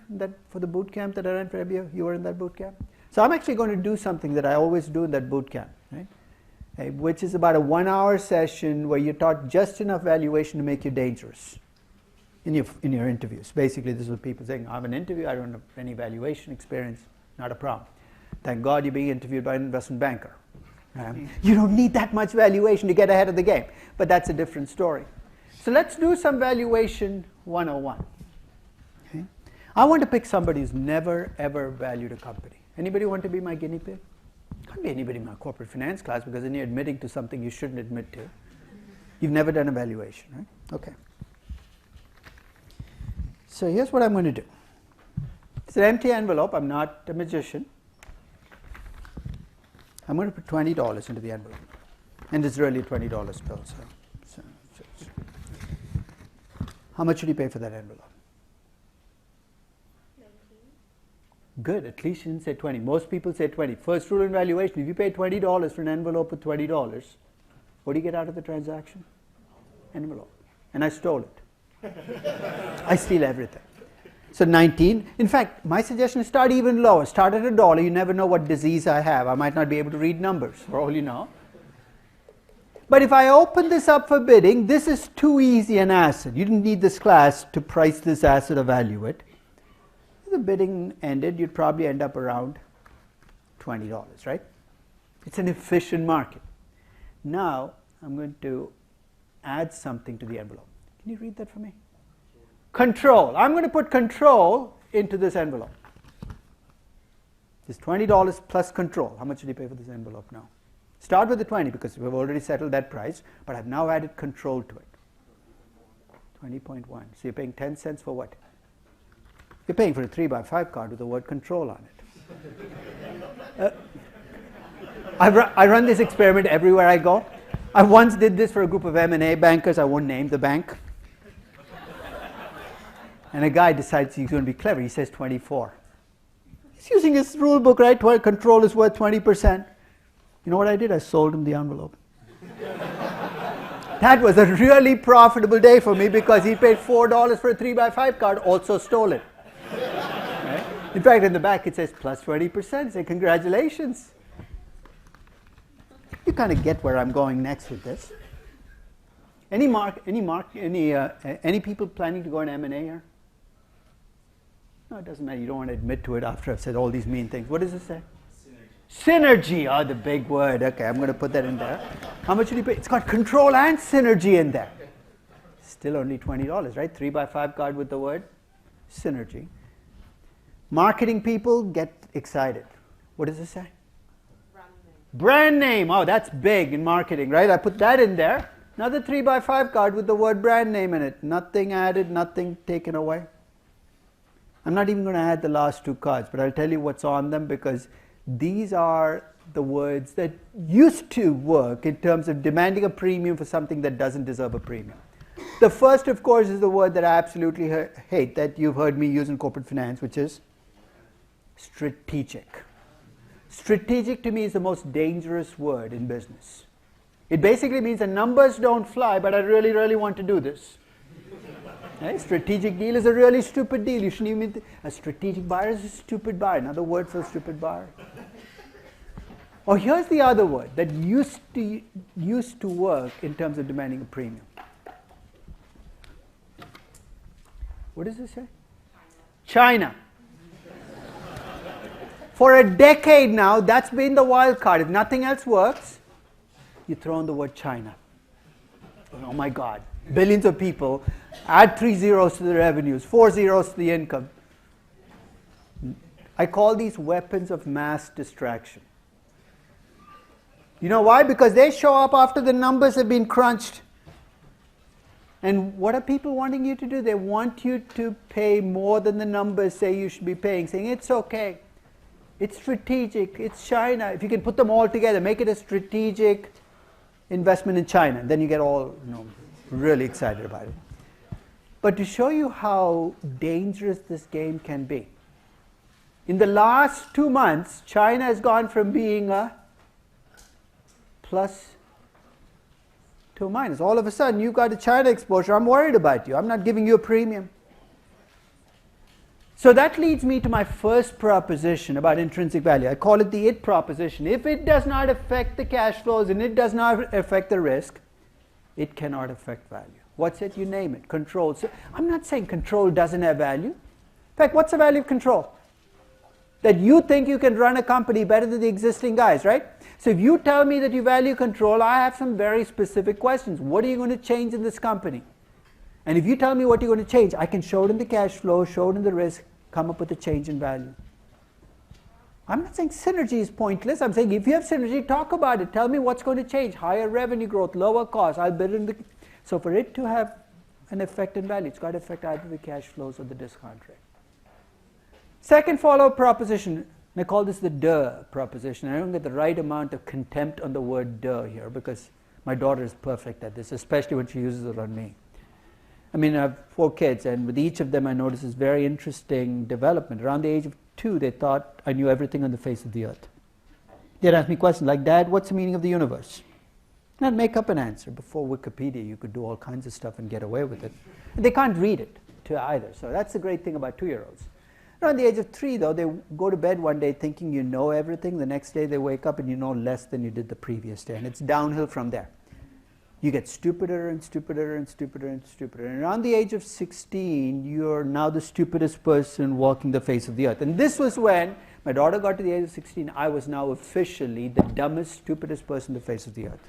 for the boot camp that I ran for EBIO? You were in that boot camp? So I'm actually going to do something that I always do in that boot camp, right? Which is about a 1-hour session where you're taught just enough valuation to make you dangerous in your interviews. Basically, this is what people saying, I have an interview, I don't have any valuation experience, not a problem. Thank God you're being interviewed by an investment banker. You don't need that much valuation to get ahead of the game, but that's a different story. So let's do some valuation 101. Okay? I want to pick somebody who's never ever valued a company. Anybody want to be my guinea pig? Can't be anybody in my corporate finance class, because then you're admitting to something you shouldn't admit to. You've never done a valuation, right? Okay. So here's what I'm going to do. It's an empty envelope. I'm not a magician. I'm going to put $20 into the envelope. And it's really a $20 bill. How much should you pay for that envelope? 19. Good, at least you didn't say 20. Most people say 20. First rule in valuation, if you pay $20 for an envelope with $20, what do you get out of the transaction? Envelope. And I stole it. I steal everything. So 19. In fact, my suggestion is start even lower. Start at $1. You never know what disease I have. I might not be able to read numbers, for all you know. But if I open this up for bidding, this is too easy an asset. You didn't need this class to price this asset or value it. If the bidding ended, you'd probably end up around $20, right? It's an efficient market. Now, I'm going to add something to the envelope. Can you read that for me? Control. I'm going to put control into this envelope. It's $20 plus control. How much did you pay for this envelope now? Start with the 20 because we've already settled that price, but I've now added control to it. 20.1. So you're paying 10 cents for what? You're paying for a 3x5 card with the word control on it. I run this experiment everywhere I go. I once did this for a group of M&A bankers. I won't name the bank. And a guy decides he's going to be clever. He says 24. He's using his rule book, right? Control is worth 20%. You know what I did? I sold him the envelope. That was a really profitable day for me because he paid $4 for a 3x5 card, also stole it. Right? In fact, in the back it says plus 20%. Say congratulations. You kind of get where I'm going next with this. Any people planning to go on M&A here? No, it doesn't matter. You don't want to admit to it after I've said all these mean things. What does it say? Synergy. Oh, the big word. Okay, I'm going to put that in there. How much should you pay? It's got control and synergy in there. Still only $20, right? 3x5 card with the word synergy. Marketing people get excited. What does it say? Brand name. Brand name. Oh, that's big in marketing, right? I put that in there. Another 3x5 card with the word brand name in it. Nothing added, nothing taken away. I'm not even going to add the last two cards, but I'll tell you what's on them because these are the words that used to work in terms of demanding a premium for something that doesn't deserve a premium. The first, of course, is the word that I absolutely hate, that you've heard me use in corporate finance, which is strategic. Strategic to me is the most dangerous word in business. It basically means the numbers don't fly, but I really, really want to do this. Right? Strategic deal is a really stupid deal. You shouldn't even. A strategic buyer is a stupid buyer. Another word for a stupid buyer. Or here's the other word that used to work in terms of demanding a premium. What does it say? China. For a decade now, that's been the wild card. If nothing else works, you throw in the word China. Oh my God. Billions of people, add 3 zeros to the revenues, 4 zeros to the income. I call these weapons of mass distraction. You know why? Because they show up after the numbers have been crunched. And what are people wanting you to do? They want you to pay more than the numbers say you should be paying, saying it's okay. It's strategic. It's China. If you can put them all together, make it a strategic investment in China. Then you get all, really excited about it. But to show you how dangerous this game can be, in the last 2 months, China has gone from being a plus to a minus. All of a sudden, you've got a China exposure. I'm worried about you. I'm not giving you a premium. So that leads me to my first proposition about intrinsic value. I call it the IT proposition. If it does not affect the cash flows and it does not affect the risk, it cannot affect value. What's it? You name it. Control. So I'm not saying control doesn't have value. In fact, what's the value of control? That you think you can run a company better than the existing guys, right? So if you tell me that you value control, I have some very specific questions. What are you going to change in this company? And if you tell me what you're going to change, I can show it in the cash flow, show it in the risk, come up with a change in value. I'm not saying synergy is pointless. I'm saying if you have synergy, talk about it. Tell me what's going to change. Higher revenue growth, lower cost. I'll bid in the... So for it to have an effect in value, it's got to affect either the cash flows or the discount rate. Second follow-up proposition, and I call this the duh proposition. I don't get the right amount of contempt on the word duh here because my daughter is perfect at this, especially when she uses it on me. I mean, I have 4 kids, and with each of them I noticed this very interesting development. Around the age of 2, they thought I knew everything on the face of the earth. They'd ask me questions like, Dad, what's the meaning of the universe? And I'd make up an answer. Before Wikipedia, you could do all kinds of stuff and get away with it. And they can't read it to either. So that's the great thing about 2-year-olds. Around the age of 3, though, they go to bed one day thinking you know everything. The next day they wake up and you know less than you did the previous day. And it's downhill from there. You get stupider and stupider and stupider and stupider. And around the age of 16, you're now the stupidest person walking the face of the earth. And this was when my daughter got to the age of 16. I was now officially the dumbest, stupidest person on the face of the earth.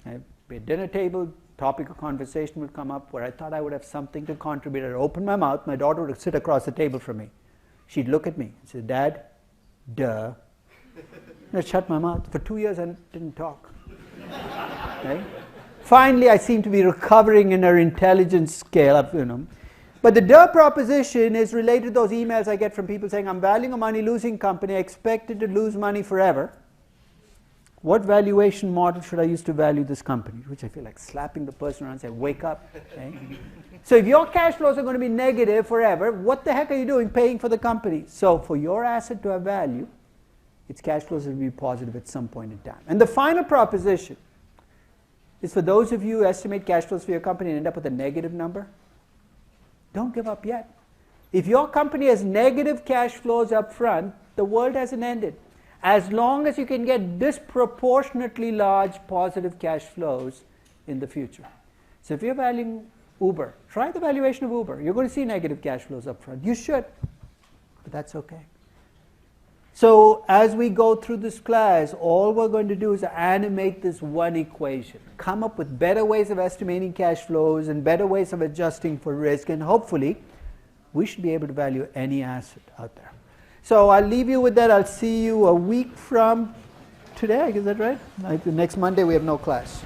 At a dinner table, topic of conversation would come up where I thought I would have something to contribute. I'd open my mouth. My daughter would sit across the table from me. She'd look at me and say, Dad, duh. And I'd shut my mouth. For 2 years, I didn't talk. Right? Finally, I seem to be recovering in her intelligence scale up, But the duh proposition is related to those emails I get from people saying, I'm valuing a money-losing company. I expected to lose money forever. What valuation model should I use to value this company? Which I feel like slapping the person around and say, wake up. Okay? So if your cash flows are going to be negative forever, what the heck are you doing paying for the company? So for your asset to have value, its cash flows will be positive at some point in time. And the final proposition is for those of you who estimate cash flows for your company and end up with a negative number, don't give up yet. If your company has negative cash flows up front, the world hasn't ended. As long as you can get disproportionately large positive cash flows in the future. So if you're valuing Uber, try the valuation of Uber. You're going to see negative cash flows up front. You should, but that's okay. So as we go through this class, all we're going to do is animate this one equation, come up with better ways of estimating cash flows and better ways of adjusting for risk, and hopefully we should be able to value any asset out there. So I'll leave you with that. I'll see you a week from today, is that right? Like the next Monday we have no class.